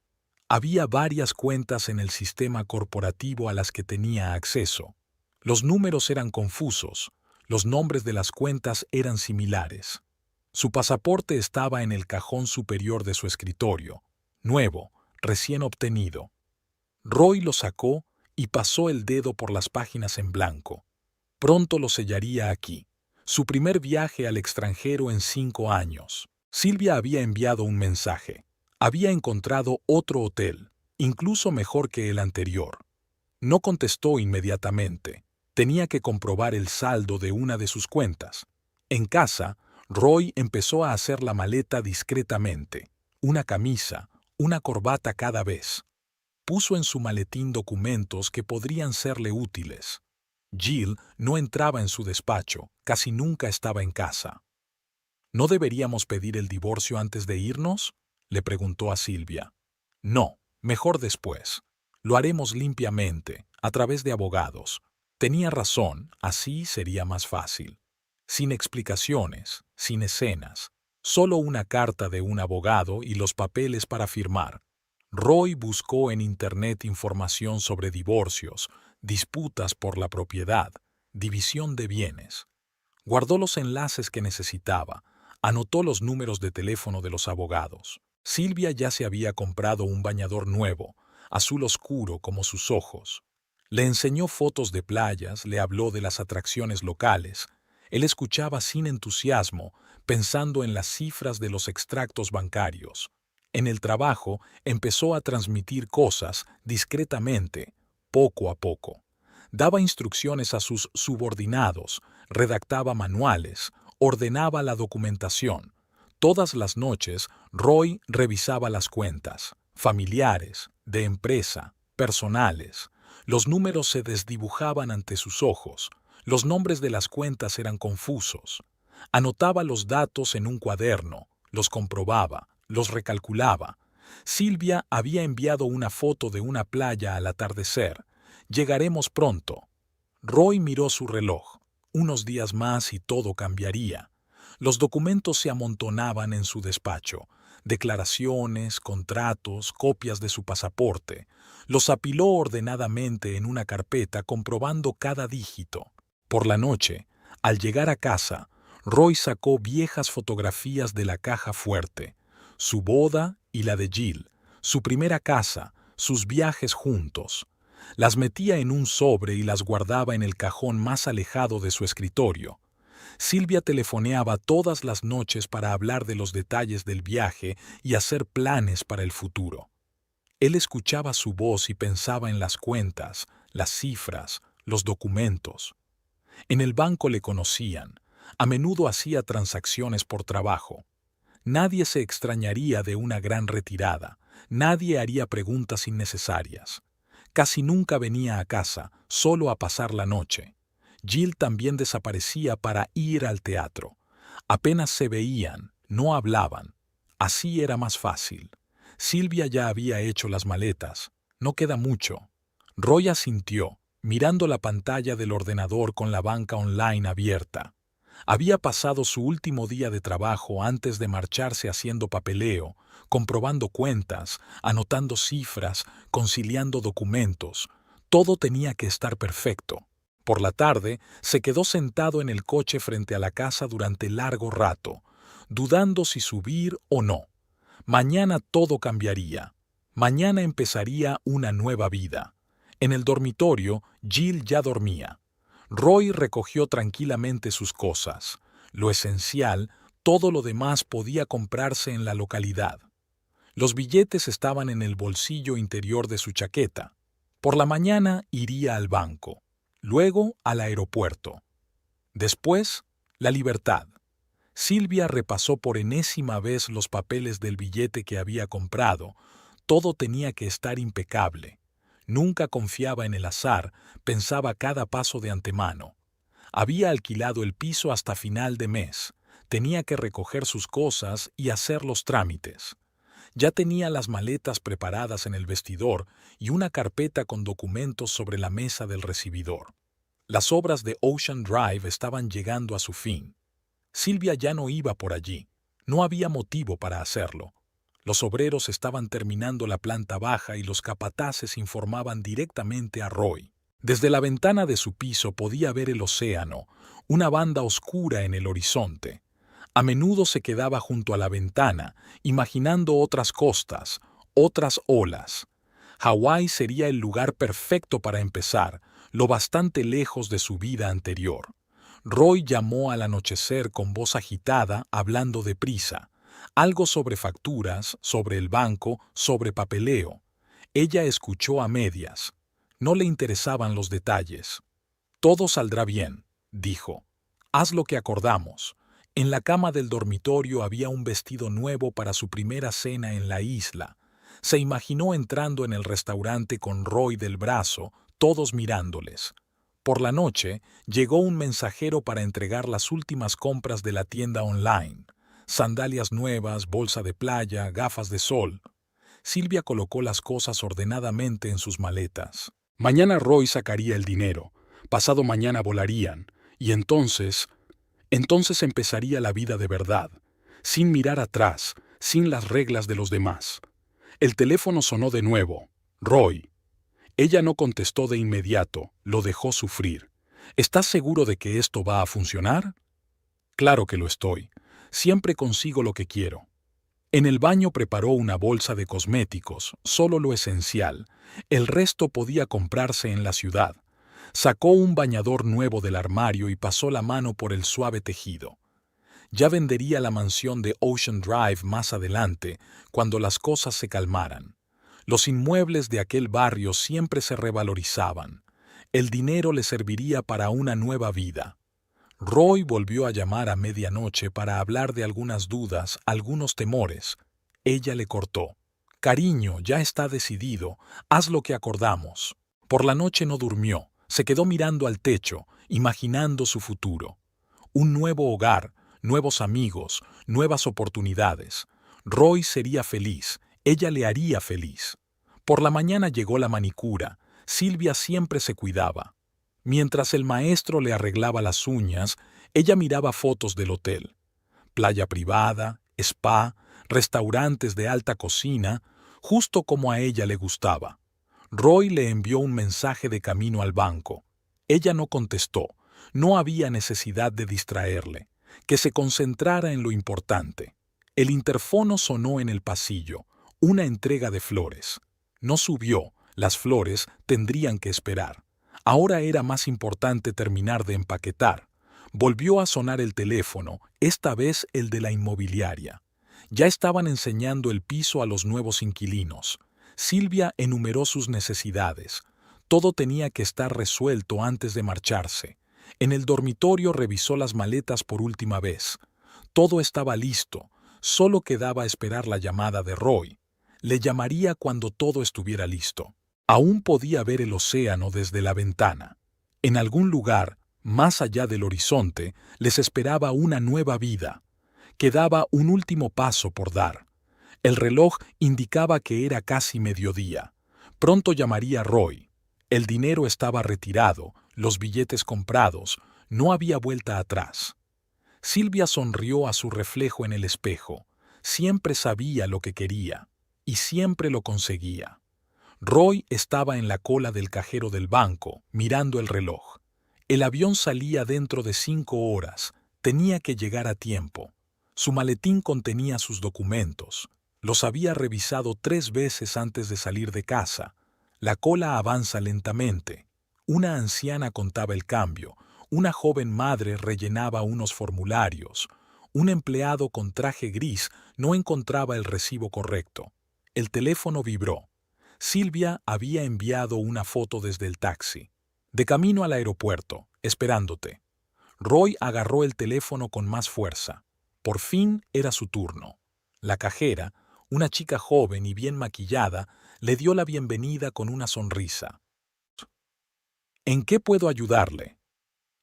Había varias cuentas en el sistema corporativo a las que tenía acceso. Los números eran confusos, los nombres de las cuentas eran similares. Su pasaporte estaba en el cajón superior de su escritorio, nuevo, recién obtenido. Roy lo sacó y pasó el dedo por las páginas en blanco. Pronto lo sellaría aquí. Su primer viaje al extranjero en 5 años. Silvia había enviado un mensaje. Había encontrado otro hotel, incluso mejor que el anterior. No contestó inmediatamente. Tenía que comprobar el saldo de una de sus cuentas. En casa, Roy empezó a hacer la maleta discretamente. Una camisa, una corbata cada vez. Puso en su maletín documentos que podrían serle útiles. Jill no entraba en su despacho, casi nunca estaba en casa. ¿No deberíamos pedir el divorcio antes de irnos?, le preguntó a Silvia. No, mejor después. Lo haremos limpiamente, a través de abogados. Tenía razón, así sería más fácil. Sin explicaciones, sin escenas. Solo una carta de un abogado y los papeles para firmar. Roy buscó en Internet información sobre divorcios, disputas por la propiedad, división de bienes. Guardó los enlaces que necesitaba. Anotó los números de teléfono de los abogados. Silvia ya se había comprado un bañador nuevo, azul oscuro como sus ojos. Le enseñó fotos de playas, le habló de las atracciones locales. Él escuchaba sin entusiasmo, pensando en las cifras de los extractos bancarios. En el trabajo empezó a transmitir cosas discretamente, poco a poco. Daba instrucciones a sus subordinados, redactaba manuales, ordenaba la documentación. Todas las noches, Roy revisaba las cuentas, familiares, de empresa, personales. Los números se desdibujaban ante sus ojos. Los nombres de las cuentas eran confusos. Anotaba los datos en un cuaderno, los comprobaba, los recalculaba. Silvia había enviado una foto de una playa al atardecer. Llegaremos pronto. Roy miró su reloj. Unos días más y todo cambiaría. Los documentos se amontonaban en su despacho. Declaraciones, contratos, copias de su pasaporte. Los apiló ordenadamente en una carpeta comprobando cada dígito. Por la noche, al llegar a casa, Roy sacó viejas fotografías de la caja fuerte. Su boda y la de Jill, su primera casa, sus viajes juntos. Las metía en un sobre y las guardaba en el cajón más alejado de su escritorio. Silvia telefoneaba todas las noches para hablar de los detalles del viaje y hacer planes para el futuro. Él escuchaba su voz y pensaba en las cuentas, las cifras, los documentos. En el banco le conocían. A menudo hacía transacciones por trabajo. Nadie se extrañaría de una gran retirada. Nadie haría preguntas innecesarias. Casi nunca venía a casa, solo a pasar la noche. Jill también desaparecía para ir al teatro. Apenas se veían, no hablaban. Así era más fácil. Silvia ya había hecho las maletas. No queda mucho. Roy asintió, mirando la pantalla del ordenador con la banca online abierta. Había pasado su último día de trabajo antes de marcharse haciendo papeleo, comprobando cuentas, anotando cifras, conciliando documentos. Todo tenía que estar perfecto. Por la tarde, se quedó sentado en el coche frente a la casa durante largo rato, dudando si subir o no. Mañana todo cambiaría. Mañana empezaría una nueva vida. En el dormitorio, Jill ya dormía. Roy recogió tranquilamente sus cosas. Lo esencial, todo lo demás podía comprarse en la localidad. Los billetes estaban en el bolsillo interior de su chaqueta. Por la mañana iría al banco, luego al aeropuerto. Después, la libertad. Silvia repasó por enésima vez los papeles del billete que había comprado. Todo tenía que estar impecable. Nunca confiaba en el azar, pensaba cada paso de antemano. Había alquilado el piso hasta final de mes. Tenía que recoger sus cosas y hacer los trámites. Ya tenía las maletas preparadas en el vestidor y una carpeta con documentos sobre la mesa del recibidor. Las obras de Ocean Drive estaban llegando a su fin. Silvia ya no iba por allí. No había motivo para hacerlo. Los obreros estaban terminando la planta baja y los capataces informaban directamente a Roy. Desde la ventana de su piso podía ver el océano, una banda oscura en el horizonte. A menudo se quedaba junto a la ventana, imaginando otras costas, otras olas. Hawái sería el lugar perfecto para empezar, lo bastante lejos de su vida anterior. Roy llamó al anochecer con voz agitada, hablando deprisa. Algo sobre facturas, sobre el banco, sobre papeleo. Ella escuchó a medias. No le interesaban los detalles. Todo saldrá bien, dijo. Haz lo que acordamos. En la cama del dormitorio había un vestido nuevo para su primera cena en la isla. Se imaginó entrando en el restaurante con Roy del brazo, todos mirándoles. Por la noche, llegó un mensajero para entregar las últimas compras de la tienda online. Sandalias nuevas, bolsa de playa, gafas de sol. Silvia colocó las cosas ordenadamente en sus maletas. Mañana Roy sacaría el dinero. Pasado mañana volarían. Y entonces empezaría la vida de verdad, sin mirar atrás, sin las reglas de los demás. El teléfono sonó de nuevo. Roy. Ella no contestó de inmediato, lo dejó sufrir. ¿Estás seguro de que esto va a funcionar? Claro que lo estoy. Siempre consigo lo que quiero. En el baño preparó una bolsa de cosméticos, solo lo esencial. El resto podía comprarse en la ciudad. Sacó un bañador nuevo del armario y pasó la mano por el suave tejido. Ya vendería la mansión de Ocean Drive más adelante, cuando las cosas se calmaran. Los inmuebles de aquel barrio siempre se revalorizaban. El dinero le serviría para una nueva vida. Roy volvió a llamar a medianoche para hablar de algunas dudas, algunos temores. Ella le cortó. Cariño, ya está decidido, haz lo que acordamos. Por la noche no durmió, se quedó mirando al techo, imaginando su futuro. Un nuevo hogar, nuevos amigos, nuevas oportunidades. Roy sería feliz, ella le haría feliz. Por la mañana llegó la manicura. Silvia siempre se cuidaba. Mientras el maestro le arreglaba las uñas, ella miraba fotos del hotel. Playa privada, spa, restaurantes de alta cocina, justo como a ella le gustaba. Roy le envió un mensaje de camino al banco. Ella no contestó. No había necesidad de distraerle. Que se concentrara en lo importante. El interfono sonó en el pasillo. Una entrega de flores. No subió. Las flores tendrían que esperar. Ahora era más importante terminar de empaquetar. Volvió a sonar el teléfono, esta vez el de la inmobiliaria. Ya estaban enseñando el piso a los nuevos inquilinos. Silvia enumeró sus necesidades. Todo tenía que estar resuelto antes de marcharse. En el dormitorio revisó las maletas por última vez. Todo estaba listo, solo quedaba esperar la llamada de Roy. Le llamaría cuando todo estuviera listo. Aún podía ver el océano desde la ventana. En algún lugar, más allá del horizonte, les esperaba una nueva vida. Quedaba un último paso por dar. El reloj indicaba que era casi mediodía. Pronto llamaría Roy. El dinero estaba retirado, los billetes comprados, no había vuelta atrás. Silvia sonrió a su reflejo en el espejo. Siempre sabía lo que quería, y siempre lo conseguía. Roy estaba en la cola del cajero del banco, mirando el reloj. El avión salía dentro de 5 horas, tenía que llegar a tiempo. Su maletín contenía sus documentos. Los había revisado 3 veces antes de salir de casa. La cola avanza lentamente. Una anciana contaba el cambio, una joven madre rellenaba unos formularios, un empleado con traje gris no encontraba el recibo correcto. El teléfono vibró. Silvia había enviado una foto desde el taxi. De camino al aeropuerto, esperándote. Roy agarró el teléfono con más fuerza. Por fin era su turno. La cajera, una chica joven y bien maquillada, le dio la bienvenida con una sonrisa. ¿En qué puedo ayudarle?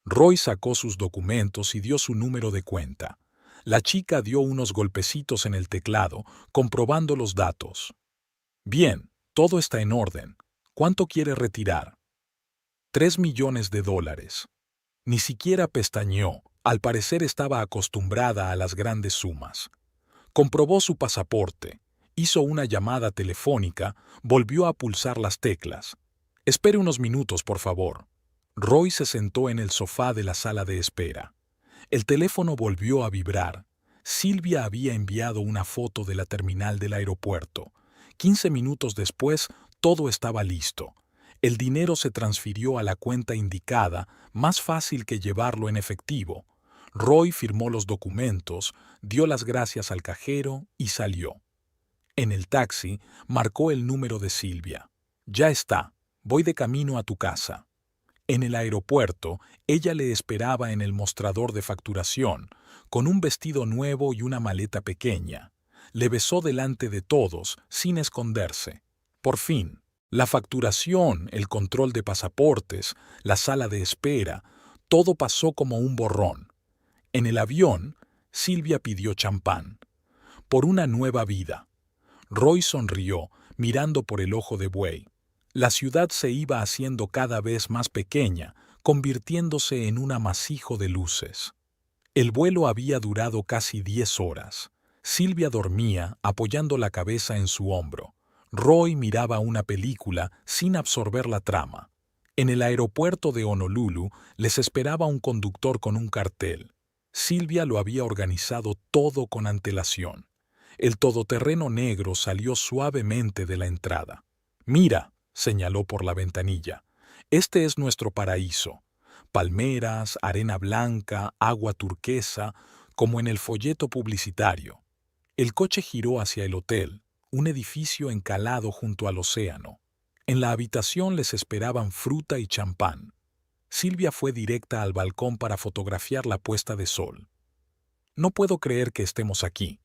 Roy sacó sus documentos y dio su número de cuenta. La chica dio unos golpecitos en el teclado, comprobando los datos. Bien, todo está en orden. ¿Cuánto quiere retirar? 3 millones de dólares. Ni siquiera pestañeó, al parecer estaba acostumbrada a las grandes sumas. Comprobó su pasaporte, hizo una llamada telefónica, volvió a pulsar las teclas. Espere unos minutos, por favor. Roy se sentó en el sofá de la sala de espera. El teléfono volvió a vibrar. Silvia había enviado una foto de la terminal del aeropuerto. 15 minutos después, todo estaba listo. El dinero se transfirió a la cuenta indicada, más fácil que llevarlo en efectivo. Roy firmó los documentos, dio las gracias al cajero y salió. En el taxi, marcó el número de Silvia. Ya está, voy de camino a tu casa. En el aeropuerto, ella le esperaba en el mostrador de facturación, con un vestido nuevo y una maleta pequeña. Le besó delante de todos, sin esconderse. Por fin, la facturación, el control de pasaportes, la sala de espera, todo pasó como un borrón. En el avión, Silvia pidió champán. Por una nueva vida. Roy sonrió, mirando por el ojo de buey. La ciudad se iba haciendo cada vez más pequeña, convirtiéndose en un amasijo de luces. El vuelo había durado casi 10 horas. Silvia dormía, apoyando la cabeza en su hombro. Roy miraba una película sin absorber la trama. En el aeropuerto de Honolulu les esperaba un conductor con un cartel. Silvia lo había organizado todo con antelación. El todoterreno negro salió suavemente de la entrada. «Mira», señaló por la ventanilla. Este es nuestro paraíso. Palmeras, arena blanca, agua turquesa, como en el folleto publicitario. El coche giró hacia el hotel, un edificio encalado junto al océano. En la habitación les esperaban fruta y champán. Silvia fue directa al balcón para fotografiar la puesta de sol. No puedo creer que estemos aquí.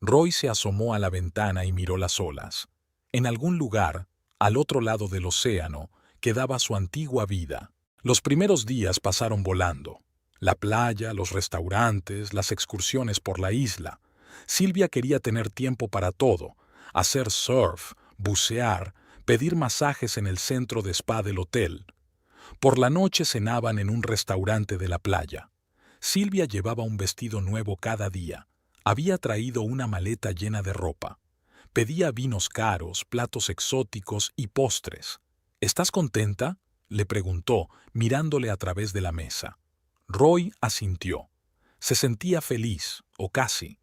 Roy se asomó a la ventana y miró las olas. En algún lugar, al otro lado del océano, quedaba su antigua vida. Los primeros días pasaron volando. La playa, los restaurantes, las excursiones por la isla. Silvia quería tener tiempo para todo: hacer surf, bucear, pedir masajes en el centro de spa del hotel. Por la noche cenaban en un restaurante de la playa. Silvia llevaba un vestido nuevo cada día. Había traído una maleta llena de ropa. Pedía vinos caros, platos exóticos y postres. ¿Estás contenta?, le preguntó, mirándole a través de la mesa. Roy asintió. Se sentía feliz, o casi.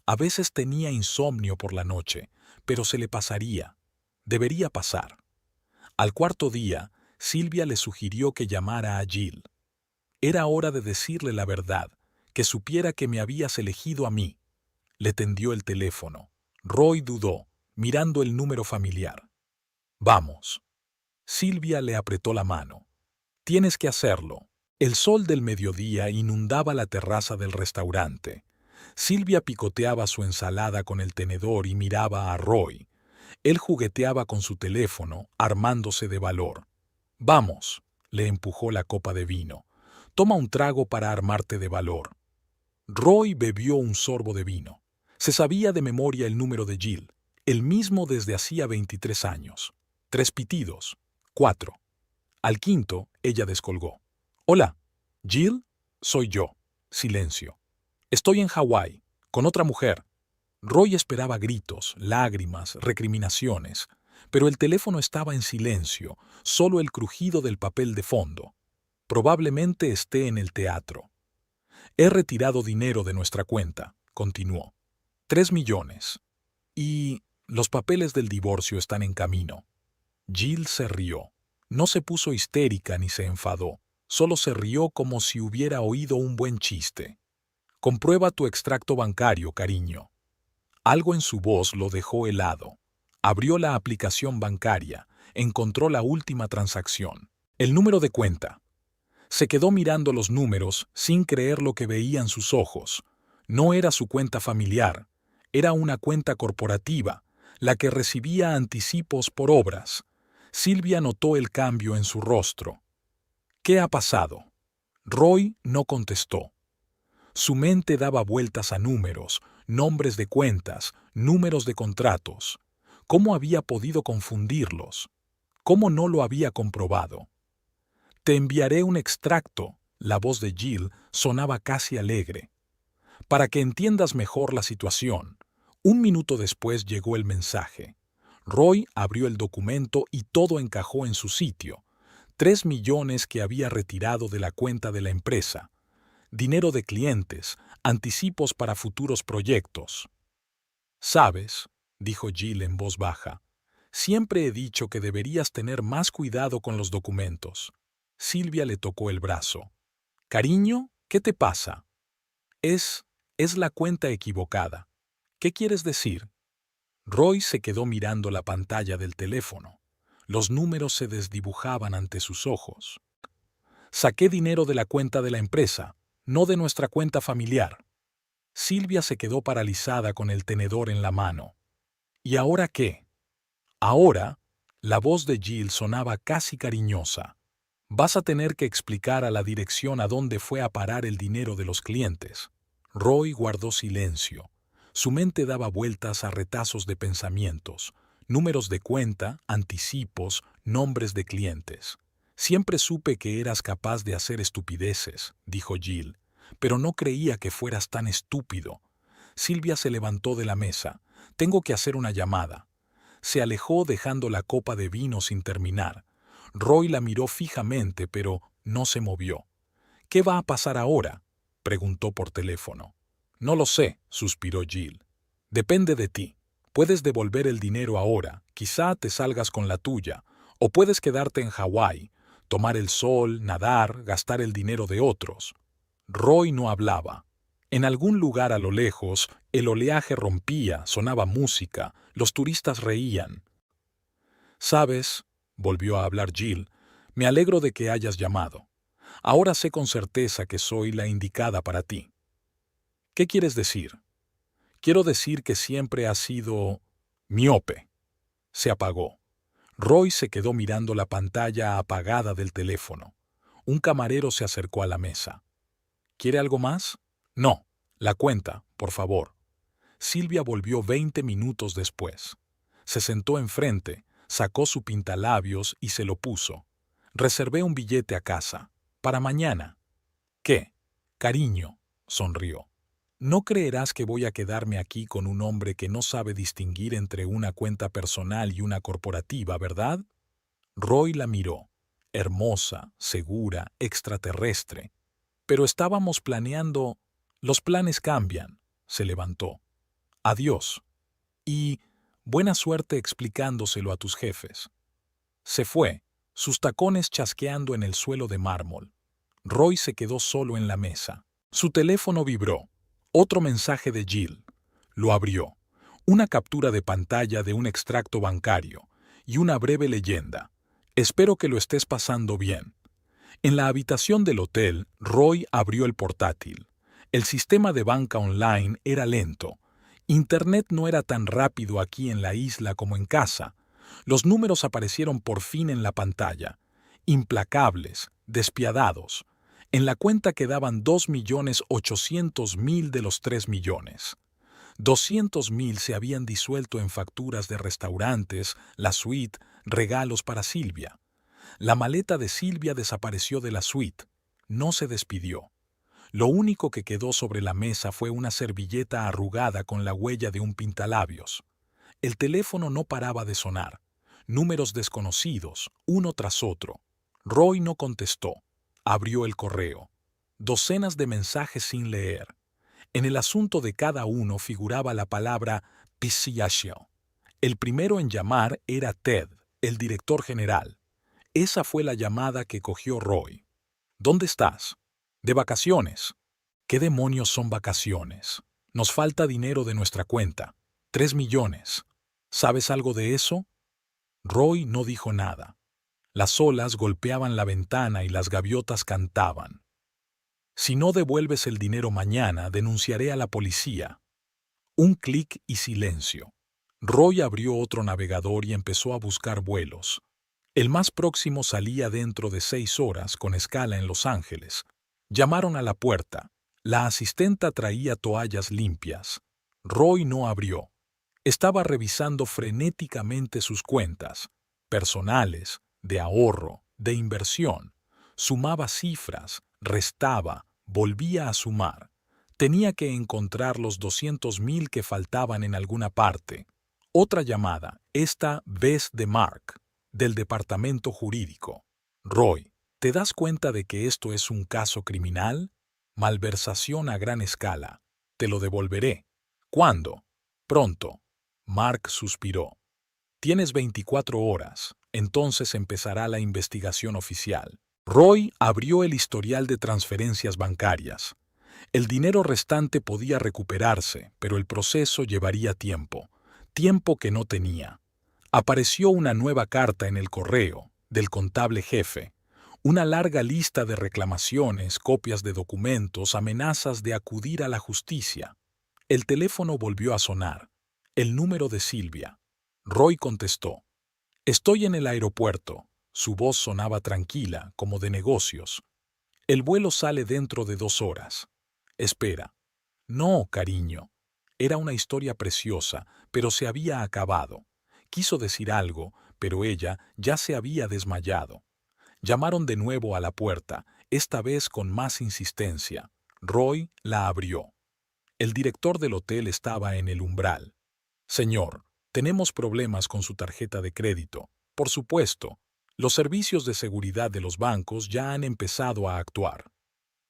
A veces tenía insomnio por la noche, pero se le pasaría. Debería pasar. Al cuarto día, Silvia le sugirió que llamara a Jill. Era hora de decirle la verdad, que supiera que me habías elegido a mí. Le tendió el teléfono. Roy dudó, mirando el número familiar. Vamos. Silvia le apretó la mano. Tienes que hacerlo. El sol del mediodía inundaba la terraza del restaurante. Silvia picoteaba su ensalada con el tenedor y miraba a Roy. Él jugueteaba con su teléfono, armándose de valor. Vamos, le empujó la copa de vino. Toma un trago para armarte de valor. Roy bebió un sorbo de vino. Se sabía de memoria el número de Jill, el mismo desde hacía 23 años. 3 pitidos. 4. Al quinto, ella descolgó. Hola, Jill, soy yo. Silencio. Estoy en Hawái, con otra mujer. Roy esperaba gritos, lágrimas, recriminaciones, pero el teléfono estaba en silencio, solo el crujido del papel de fondo. Probablemente esté en el teatro. He retirado dinero de nuestra cuenta, continuó. 3 millones. Y los papeles del divorcio están en camino. Jill se rió. No se puso histérica ni se enfadó. Solo se rió como si hubiera oído un buen chiste. Comprueba tu extracto bancario, cariño. Algo en su voz lo dejó helado. Abrió la aplicación bancaria, encontró la última transacción. El número de cuenta. Se quedó mirando los números sin creer lo que veían sus ojos. No era su cuenta familiar, era una cuenta corporativa, la que recibía anticipos por obras. Silvia notó el cambio en su rostro. ¿Qué ha pasado? Roy no contestó. Su mente daba vueltas a números, nombres de cuentas, números de contratos. ¿Cómo había podido confundirlos? ¿Cómo no lo había comprobado? Te enviaré un extracto. La voz de Jill sonaba casi alegre. Para que entiendas mejor la situación. 1 minuto después llegó el mensaje. Roy abrió el documento y todo encajó en su sitio. 3 millones que había retirado de la cuenta de la empresa. Dinero de clientes, anticipos para futuros proyectos. «Sabes», dijo Jill en voz baja, «siempre he dicho que deberías tener más cuidado con los documentos». Silvia le tocó el brazo. «Cariño, ¿qué te pasa?» Es la cuenta equivocada. ¿Qué quieres decir?» Roy se quedó mirando la pantalla del teléfono. Los números se desdibujaban ante sus ojos. «Saqué dinero de la cuenta de la empresa, no de nuestra cuenta familiar». Silvia se quedó paralizada con el tenedor en la mano. ¿Y ahora qué? Ahora, la voz de Jill sonaba casi cariñosa. Vas a tener que explicar a la dirección a dónde fue a parar el dinero de los clientes. Roy guardó silencio. Su mente daba vueltas a retazos de pensamientos, números de cuenta, anticipos, nombres de clientes. Siempre supe que eras capaz de hacer estupideces, dijo Jill, pero no creía que fueras tan estúpido. Silvia se levantó de la mesa. Tengo que hacer una llamada. Se alejó dejando la copa de vino sin terminar. Roy la miró fijamente, pero no se movió. «¿Qué va a pasar ahora?», preguntó por teléfono. «No lo sé», suspiró Jill. «Depende de ti. Puedes devolver el dinero ahora, quizá te salgas con la tuya, o puedes quedarte en Hawái. tomar el sol, nadar, gastar el dinero de otros. Roy no hablaba. En algún lugar a lo lejos, el oleaje rompía, sonaba música, los turistas reían. «¿Sabes?», volvió a hablar Jill, «me alegro de que hayas llamado. Ahora sé con certeza que soy la indicada para ti». «¿Qué quieres decir?». «Quiero decir que siempre has sido miope». Se apagó. Roy se quedó mirando la pantalla apagada del teléfono. Un camarero se acercó a la mesa. «¿Quiere algo más?». «No, la cuenta, por favor». Silvia volvió 20 minutos después. Se sentó enfrente, sacó su pintalabios y se lo puso. «Reservé un billete a casa. Para mañana». «¿Qué?». «Cariño», sonrió. «No creerás que voy a quedarme aquí con un hombre que no sabe distinguir entre una cuenta personal y una corporativa, ¿verdad?». Roy la miró. Hermosa, segura, extraterrestre. «Pero estábamos planeando...». «Los planes cambian». Se levantó. «Adiós. Y buena suerte explicándoselo a tus jefes». Se fue, sus tacones chasqueando en el suelo de mármol. Roy se quedó solo en la mesa. Su teléfono vibró. Otro mensaje de Jill. Lo abrió. Una captura de pantalla de un extracto bancario y una breve leyenda. «Espero que lo estés pasando bien». En la habitación del hotel, Roy abrió el portátil. El sistema de banca online era lento. Internet no era tan rápido aquí en la isla como en casa. Los números aparecieron por fin en la pantalla. Implacables, despiadados. En la cuenta quedaban 2.800.000 de los 3 millones. 200.000 se habían disuelto en facturas de restaurantes, la suite, regalos para Silvia. La maleta de Silvia desapareció de la suite. No se despidió. Lo único que quedó sobre la mesa fue una servilleta arrugada con la huella de un pintalabios. El teléfono no paraba de sonar. Números desconocidos, uno tras otro. Roy no contestó. Abrió el correo. Docenas de mensajes sin leer. En el asunto de cada uno figuraba la palabra «Pisiachio». El primero en llamar era Ted, el director general. Esa fue la llamada que cogió Roy. «¿Dónde estás?». «De vacaciones». «¿Qué demonios son vacaciones? Nos falta dinero de nuestra cuenta. 3 millones. ¿Sabes algo de eso?». Roy no dijo nada. Las olas golpeaban la ventana y las gaviotas cantaban. «Si no devuelves el dinero mañana, denunciaré a la policía». Un clic y silencio. Roy abrió otro navegador y empezó a buscar vuelos. El más próximo salía dentro de 6 horas con escala en Los Ángeles. Llamaron a la puerta. La asistenta traía toallas limpias. Roy no abrió. Estaba revisando frenéticamente sus cuentas, personales, de ahorro, de inversión. Sumaba cifras, restaba, volvía a sumar. Tenía que encontrar los 200.000 que faltaban en alguna parte. Otra llamada, esta vez de Mark, del departamento jurídico. «Roy, ¿te das cuenta de que esto es un caso criminal? Malversación a gran escala. Te lo devolveré». «¿Cuándo?». «Pronto». Mark suspiró. «Tienes 24 horas, entonces empezará la investigación oficial». Roy abrió el historial de transferencias bancarias. El dinero restante podía recuperarse, pero el proceso llevaría tiempo. Tiempo que no tenía. Apareció una nueva carta en el correo, del contable jefe. Una larga lista de reclamaciones, copias de documentos, amenazas de acudir a la justicia. El teléfono volvió a sonar. El número de Silvia. Roy contestó. «Estoy en el aeropuerto». Su voz sonaba tranquila, como de negocios. «El vuelo sale dentro de 2 horas». «Espera». «No, cariño». Era una historia preciosa, pero se había acabado. Quiso decir algo, pero ella ya se había desmayado. Llamaron de nuevo a la puerta, esta vez con más insistencia. Roy la abrió. El director del hotel estaba en el umbral. «Señor, tenemos problemas con su tarjeta de crédito. Por supuesto, los servicios de seguridad de los bancos ya han empezado a actuar.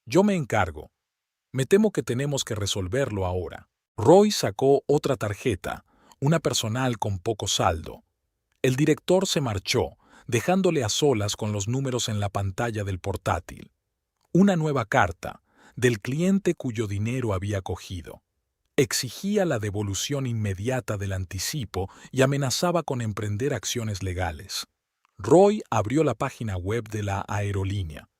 Yo me encargo. Me temo que tenemos que resolverlo ahora». Roy sacó otra tarjeta, una personal con poco saldo. El director se marchó, dejándole a solas con los números en la pantalla del portátil. Una nueva carta, del cliente cuyo dinero había cogido. Exigía la devolución inmediata del anticipo y amenazaba con emprender acciones legales. Roy abrió la página web de la aerolínea.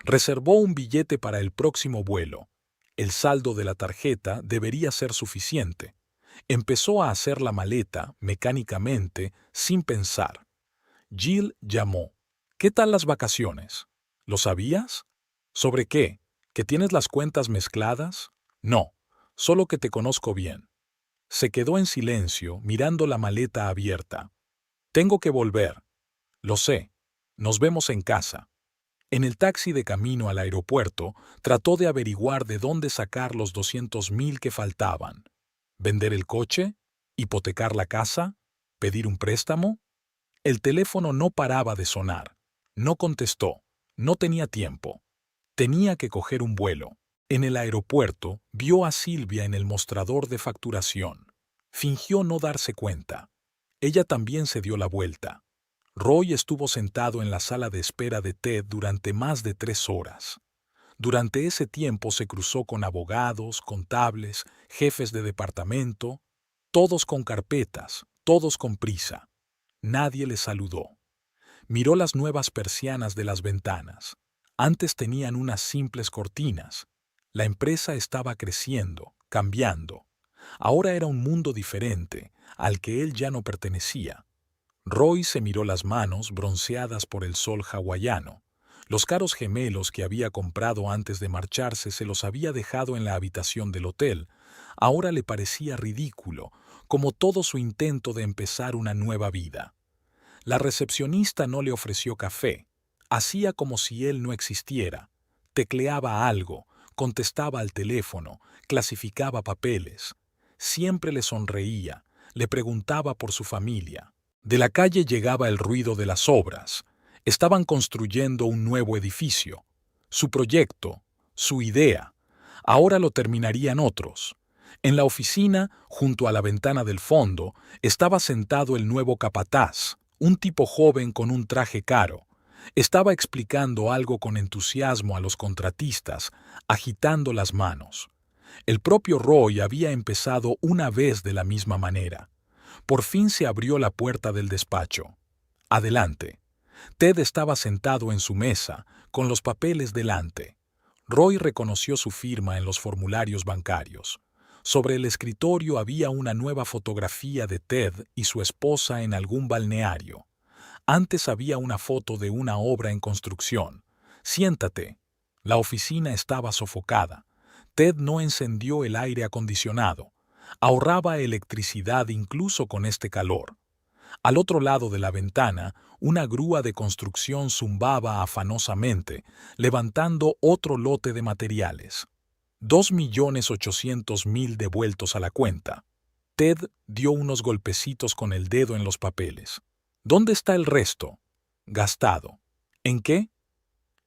Reservó un billete para el próximo vuelo. El saldo de la tarjeta debería ser suficiente. Empezó a hacer la maleta mecánicamente, sin pensar. Jill llamó. ¿Qué tal las vacaciones? ¿Lo sabías? ¿Sobre qué? ¿Que tienes las cuentas mezcladas? No, solo que te conozco bien. Se quedó en silencio, mirando la maleta abierta. Tengo que volver. Lo sé. Nos vemos en casa. En el taxi de camino al aeropuerto, trató de averiguar de dónde sacar los 200,000 que faltaban. ¿Vender el coche? ¿Hipotecar la casa? ¿Pedir un préstamo? El teléfono no paraba de sonar. No contestó. No tenía tiempo. Tenía que coger un vuelo. En el aeropuerto, vio a Silvia en el mostrador de facturación. Fingió no darse cuenta. Ella también se dio la vuelta. Roy estuvo sentado en la sala de espera de Ted durante más de 3 horas. Durante ese tiempo se cruzó con abogados, contables, jefes de departamento, todos con carpetas, todos con prisa. Nadie le saludó. Miró las nuevas persianas de las ventanas. Antes tenían unas simples cortinas. La empresa estaba creciendo, cambiando. Ahora era un mundo diferente, al que él ya no pertenecía. Roy se miró las manos bronceadas por el sol hawaiano. Los caros gemelos que había comprado antes de marcharse se los había dejado en la habitación del hotel. Ahora le parecía ridículo, como todo su intento de empezar una nueva vida. La recepcionista no le ofreció café. Hacía como si él no existiera. Tecleaba algo, contestaba al teléfono, clasificaba papeles. Siempre le sonreía, le preguntaba por su familia. De la calle llegaba el ruido de las obras. Estaban construyendo un nuevo edificio. Su proyecto, su idea. Ahora lo terminarían otros. En la oficina, junto a la ventana del fondo, estaba sentado el nuevo capataz, un tipo joven con un traje caro. Estaba explicando algo con entusiasmo a los contratistas, agitando las manos. El propio Roy había empezado una vez de la misma manera. Por fin se abrió la puerta del despacho. Adelante. Ted estaba sentado en su mesa, con los papeles delante. Roy reconoció su firma en los formularios bancarios. Sobre el escritorio había una nueva fotografía de Ted y su esposa en algún balneario. Antes había una foto de una obra en construcción. Siéntate. La oficina estaba sofocada. Ted no encendió el aire acondicionado. Ahorraba electricidad incluso con este calor. Al otro lado de la ventana, una grúa de construcción zumbaba afanosamente, levantando otro lote de materiales. 2,800,000 devueltos a la cuenta. Ted dio unos golpecitos con el dedo en los papeles. ¿Dónde está el resto? Gastado. ¿En qué?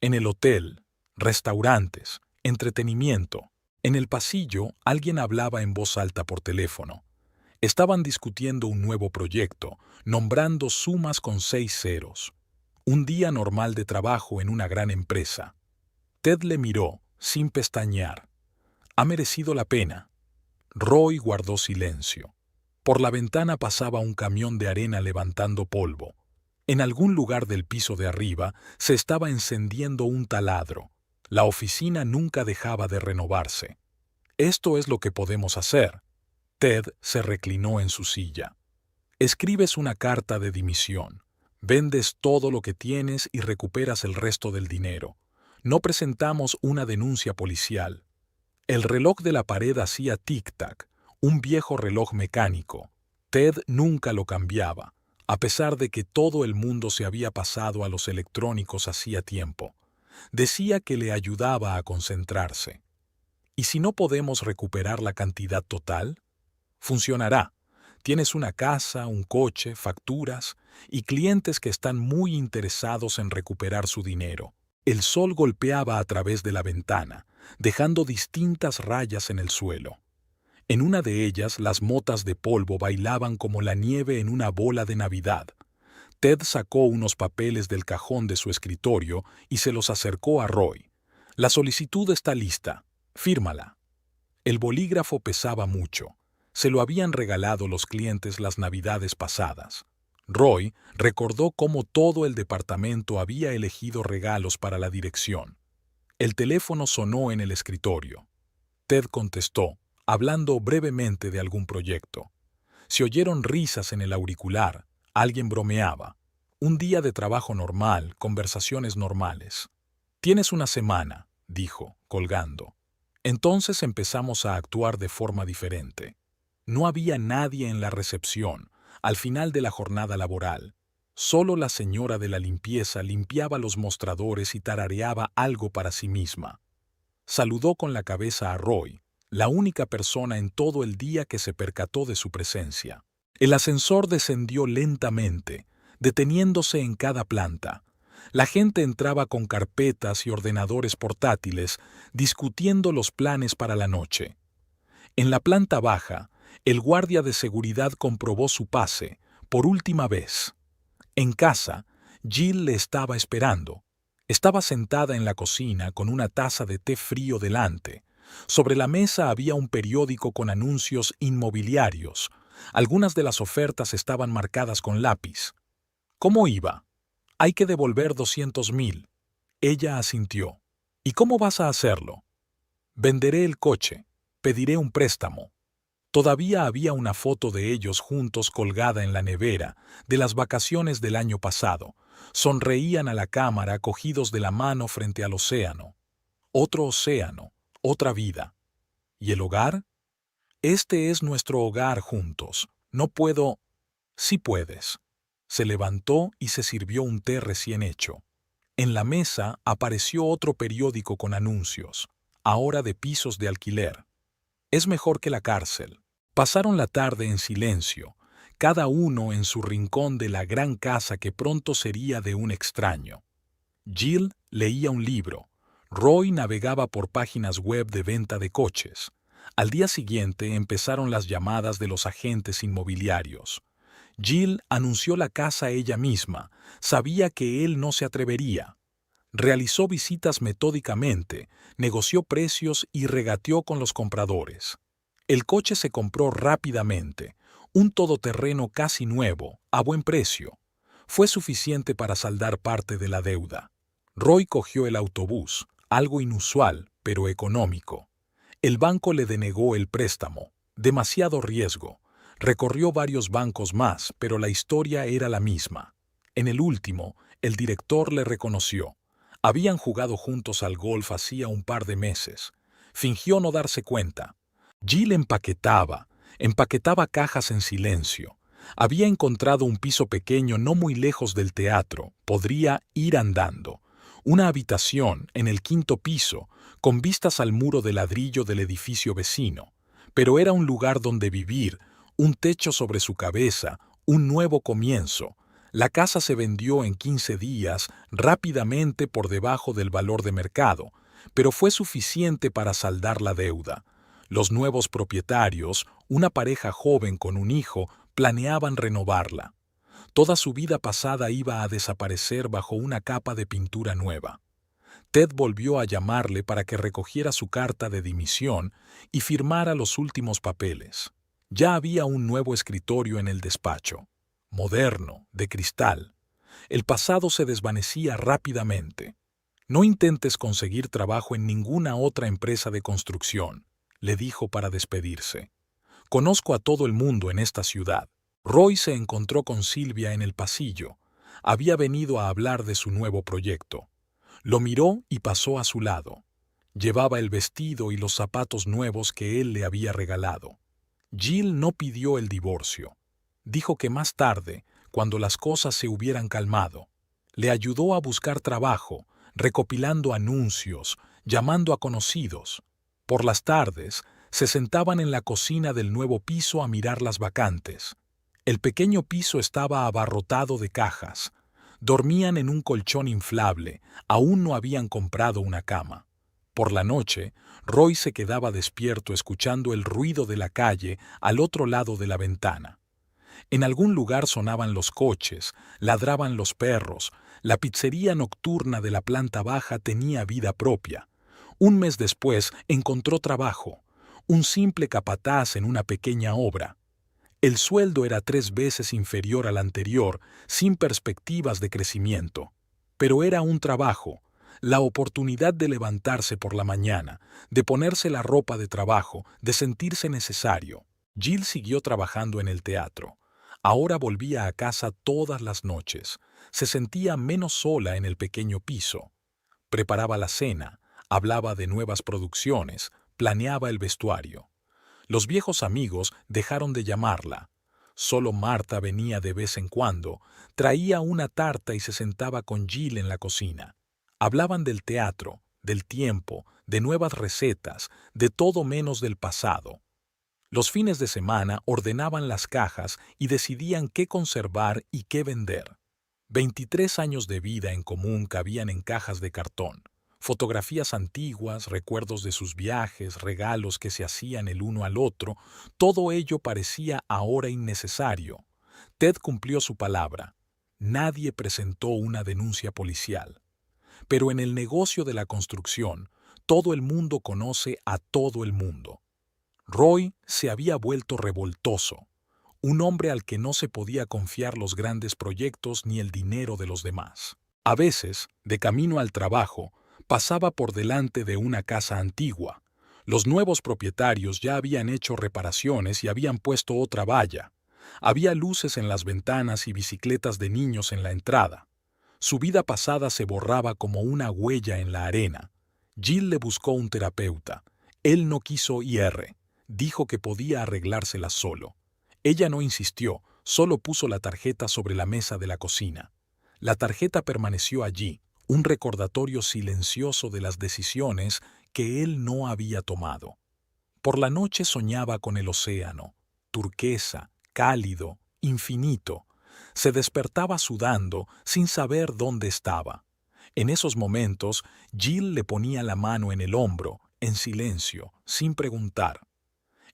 En el hotel, restaurantes, entretenimiento. En el pasillo, alguien hablaba en voz alta por teléfono. Estaban discutiendo un nuevo proyecto, nombrando sumas con 6 ceros. Un día normal de trabajo en una gran empresa. Ted le miró, sin pestañear. Ha merecido la pena. Roy guardó silencio. Por la ventana pasaba un camión de arena levantando polvo. En algún lugar del piso de arriba se estaba encendiendo un taladro. La oficina nunca dejaba de renovarse. Esto es lo que podemos hacer. Ted se reclinó en su silla. Escribes una carta de dimisión. Vendes todo lo que tienes y recuperas el resto del dinero. No presentamos una denuncia policial. El reloj de la pared hacía tic-tac, un viejo reloj mecánico. Ted nunca lo cambiaba, a pesar de que todo el mundo se había pasado a los electrónicos hacía tiempo. Decía que le ayudaba a concentrarse. ¿Y si no podemos recuperar la cantidad total? Funcionará. Tienes una casa, un coche, facturas y clientes que están muy interesados en recuperar su dinero. El sol golpeaba a través de la ventana, dejando distintas rayas en el suelo. En una de ellas las motas de polvo bailaban como la nieve en una bola de Navidad. Ted sacó unos papeles del cajón de su escritorio y se los acercó a Roy. La solicitud está lista. Fírmala. El bolígrafo pesaba mucho. Se lo habían regalado los clientes las navidades pasadas. Roy recordó cómo todo el departamento había elegido regalos para la dirección. El teléfono sonó en el escritorio. Ted contestó, hablando brevemente de algún proyecto. Se oyeron risas en el auricular. Alguien bromeaba. Un día de trabajo normal, conversaciones normales. «Tienes una semana», dijo, colgando. Entonces empezamos a actuar de forma diferente. No había nadie en la recepción, al final de la jornada laboral. Solo la señora de la limpieza limpiaba los mostradores y tarareaba algo para sí misma. Saludó con la cabeza a Roy, la única persona en todo el día que se percató de su presencia. El ascensor descendió lentamente, deteniéndose en cada planta. La gente entraba con carpetas y ordenadores portátiles, discutiendo los planes para la noche. En la planta baja, el guardia de seguridad comprobó su pase, por última vez. En casa, Jill le estaba esperando. Estaba sentada en la cocina con una taza de té frío delante. Sobre la mesa había un periódico con anuncios inmobiliarios. Algunas de las ofertas estaban marcadas con lápiz. ¿Cómo iba? Hay que devolver 200,000. Ella asintió. ¿Y cómo vas a hacerlo? Venderé el coche. Pediré un préstamo. Todavía había una foto de ellos juntos colgada en la nevera, de las vacaciones del año pasado. Sonreían a la cámara cogidos de la mano frente al océano. Otro océano, otra vida. ¿Y el hogar? Este es nuestro hogar juntos. No puedo... Sí puedes. Se levantó y se sirvió un té recién hecho. En la mesa apareció otro periódico con anuncios, ahora de pisos de alquiler. Es mejor que la cárcel. Pasaron la tarde en silencio, cada uno en su rincón de la gran casa que pronto sería de un extraño. Jill leía un libro. Roy navegaba por páginas web de venta de coches. Al día siguiente empezaron las llamadas de los agentes inmobiliarios. Jill anunció la casa ella misma. Sabía que él no se atrevería. Realizó visitas metódicamente, negoció precios y regateó con los compradores. El coche se compró rápidamente, un todoterreno casi nuevo, a buen precio. Fue suficiente para saldar parte de la deuda. Roy cogió el autobús, algo inusual, pero económico. El banco le denegó el préstamo, demasiado riesgo. Recorrió varios bancos más, pero la historia era la misma. En el último, el director le reconoció. Habían jugado juntos al golf hacía un par de meses. Fingió no darse cuenta. Jill empaquetaba cajas en silencio. Había encontrado un piso pequeño no muy lejos del teatro. Podría ir andando. Una habitación en el 5º piso, con vistas al muro de ladrillo del edificio vecino. Pero era un lugar donde vivir, un techo sobre su cabeza, un nuevo comienzo. La casa se vendió en 15 días, rápidamente por debajo del valor de mercado, pero fue suficiente para saldar la deuda. Los nuevos propietarios, una pareja joven con un hijo, planeaban renovarla. Toda su vida pasada iba a desaparecer bajo una capa de pintura nueva. Ted volvió a llamarle para que recogiera su carta de dimisión y firmara los últimos papeles. Ya había un nuevo escritorio en el despacho, moderno, de cristal. El pasado se desvanecía rápidamente. No intentes conseguir trabajo en ninguna otra empresa de construcción, le dijo para despedirse. Conozco a todo el mundo en esta ciudad. Roy se encontró con Silvia en el pasillo. Había venido a hablar de su nuevo proyecto. Lo miró y pasó a su lado. Llevaba el vestido y los zapatos nuevos que él le había regalado. Jill no pidió el divorcio. Dijo que más tarde, cuando las cosas se hubieran calmado, le ayudó a buscar trabajo, recopilando anuncios, llamando a conocidos. Por las tardes, se sentaban en la cocina del nuevo piso a mirar las vacantes. El pequeño piso estaba abarrotado de cajas. Dormían en un colchón inflable, aún no habían comprado una cama. Por la noche, Roy se quedaba despierto escuchando el ruido de la calle al otro lado de la ventana. En algún lugar sonaban los coches, ladraban los perros, la pizzería nocturna de la planta baja tenía vida propia. Un mes después encontró trabajo, un simple capataz en una pequeña obra. El sueldo era 3 veces inferior al anterior, sin perspectivas de crecimiento. Pero era un trabajo, la oportunidad de levantarse por la mañana, de ponerse la ropa de trabajo, de sentirse necesario. Jill siguió trabajando en el teatro. Ahora volvía a casa todas las noches. Se sentía menos sola en el pequeño piso. Preparaba la cena, hablaba de nuevas producciones, planeaba el vestuario. Los viejos amigos dejaron de llamarla. Solo Marta venía de vez en cuando, traía una tarta y se sentaba con Jill en la cocina. Hablaban del teatro, del tiempo, de nuevas recetas, de todo menos del pasado. Los fines de semana ordenaban las cajas y decidían qué conservar y qué vender. 23 años de vida en común cabían en cajas de cartón. Fotografías antiguas, recuerdos de sus viajes, regalos que se hacían el uno al otro, todo ello parecía ahora innecesario. Ted cumplió su palabra. Nadie presentó una denuncia policial. Pero en el negocio de la construcción, todo el mundo conoce a todo el mundo. Roy se había vuelto revoltoso, un hombre al que no se podía confiar los grandes proyectos ni el dinero de los demás. A veces, de camino al trabajo, pasaba por delante de una casa antigua. Los nuevos propietarios ya habían hecho reparaciones y habían puesto otra valla. Había luces en las ventanas y bicicletas de niños en la entrada. Su vida pasada se borraba como una huella en la arena. Jill le buscó un terapeuta. Él no quiso ir. Dijo que podía arreglársela solo. Ella no insistió, solo puso la tarjeta sobre la mesa de la cocina. La tarjeta permaneció allí, un recordatorio silencioso de las decisiones que él no había tomado. Por la noche soñaba con el océano, turquesa, cálido, infinito. Se despertaba sudando, sin saber dónde estaba. En esos momentos, Jill le ponía la mano en el hombro, en silencio, sin preguntar.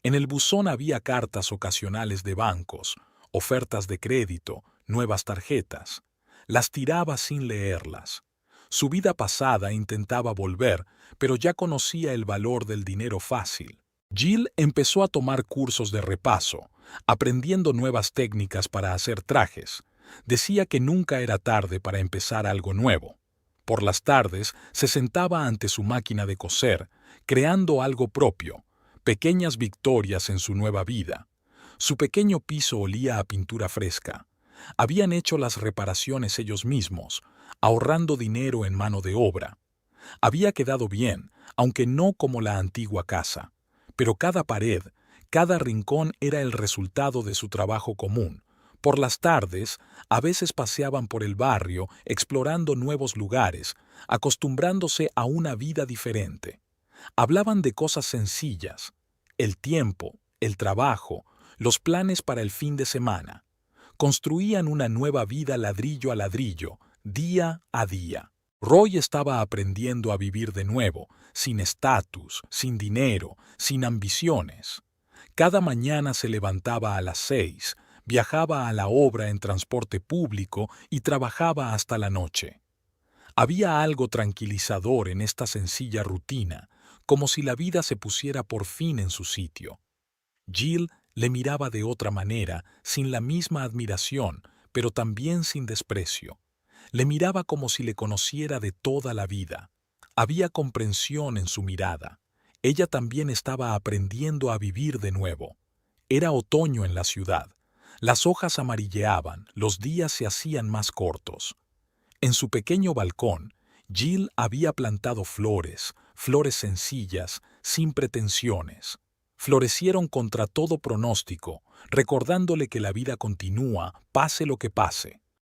En el buzón había cartas ocasionales de bancos, ofertas de crédito, nuevas tarjetas. Las tiraba sin leerlas. Su vida pasada intentaba volver, pero ya conocía el valor del dinero fácil. Jill empezó a tomar cursos de repaso, aprendiendo nuevas técnicas para hacer trajes. Decía que nunca era tarde para empezar algo nuevo. Por las tardes se sentaba ante su máquina de coser, creando algo propio, pequeñas victorias en su nueva vida. Su pequeño piso olía a pintura fresca. Habían hecho las reparaciones ellos mismos, ahorrando dinero en mano de obra. Había quedado bien, aunque no como la antigua casa. Pero cada pared, cada rincón era el resultado de su trabajo común. Por las tardes, a veces paseaban por el barrio, explorando nuevos lugares, acostumbrándose a una vida diferente. Hablaban de cosas sencillas, el tiempo, el trabajo, los planes para el fin de semana. Construían una nueva vida ladrillo a ladrillo, día a día. Roy estaba aprendiendo a vivir de nuevo, sin estatus, sin dinero, sin ambiciones. Cada mañana se levantaba a las 6, viajaba a la obra en transporte público y trabajaba hasta la noche. Había algo tranquilizador en esta sencilla rutina, como si la vida se pusiera por fin en su sitio. Jill le miraba de otra manera, sin la misma admiración, pero también sin desprecio. Le miraba como si le conociera de toda la vida. Había comprensión en su mirada. Ella también estaba aprendiendo a vivir de nuevo. Era otoño en la ciudad. Las hojas amarilleaban, los días se hacían más cortos. En su pequeño balcón, Jill había plantado flores, flores sencillas, sin pretensiones. Florecieron contra todo pronóstico, recordándole que la vida continúa, pase lo que pase.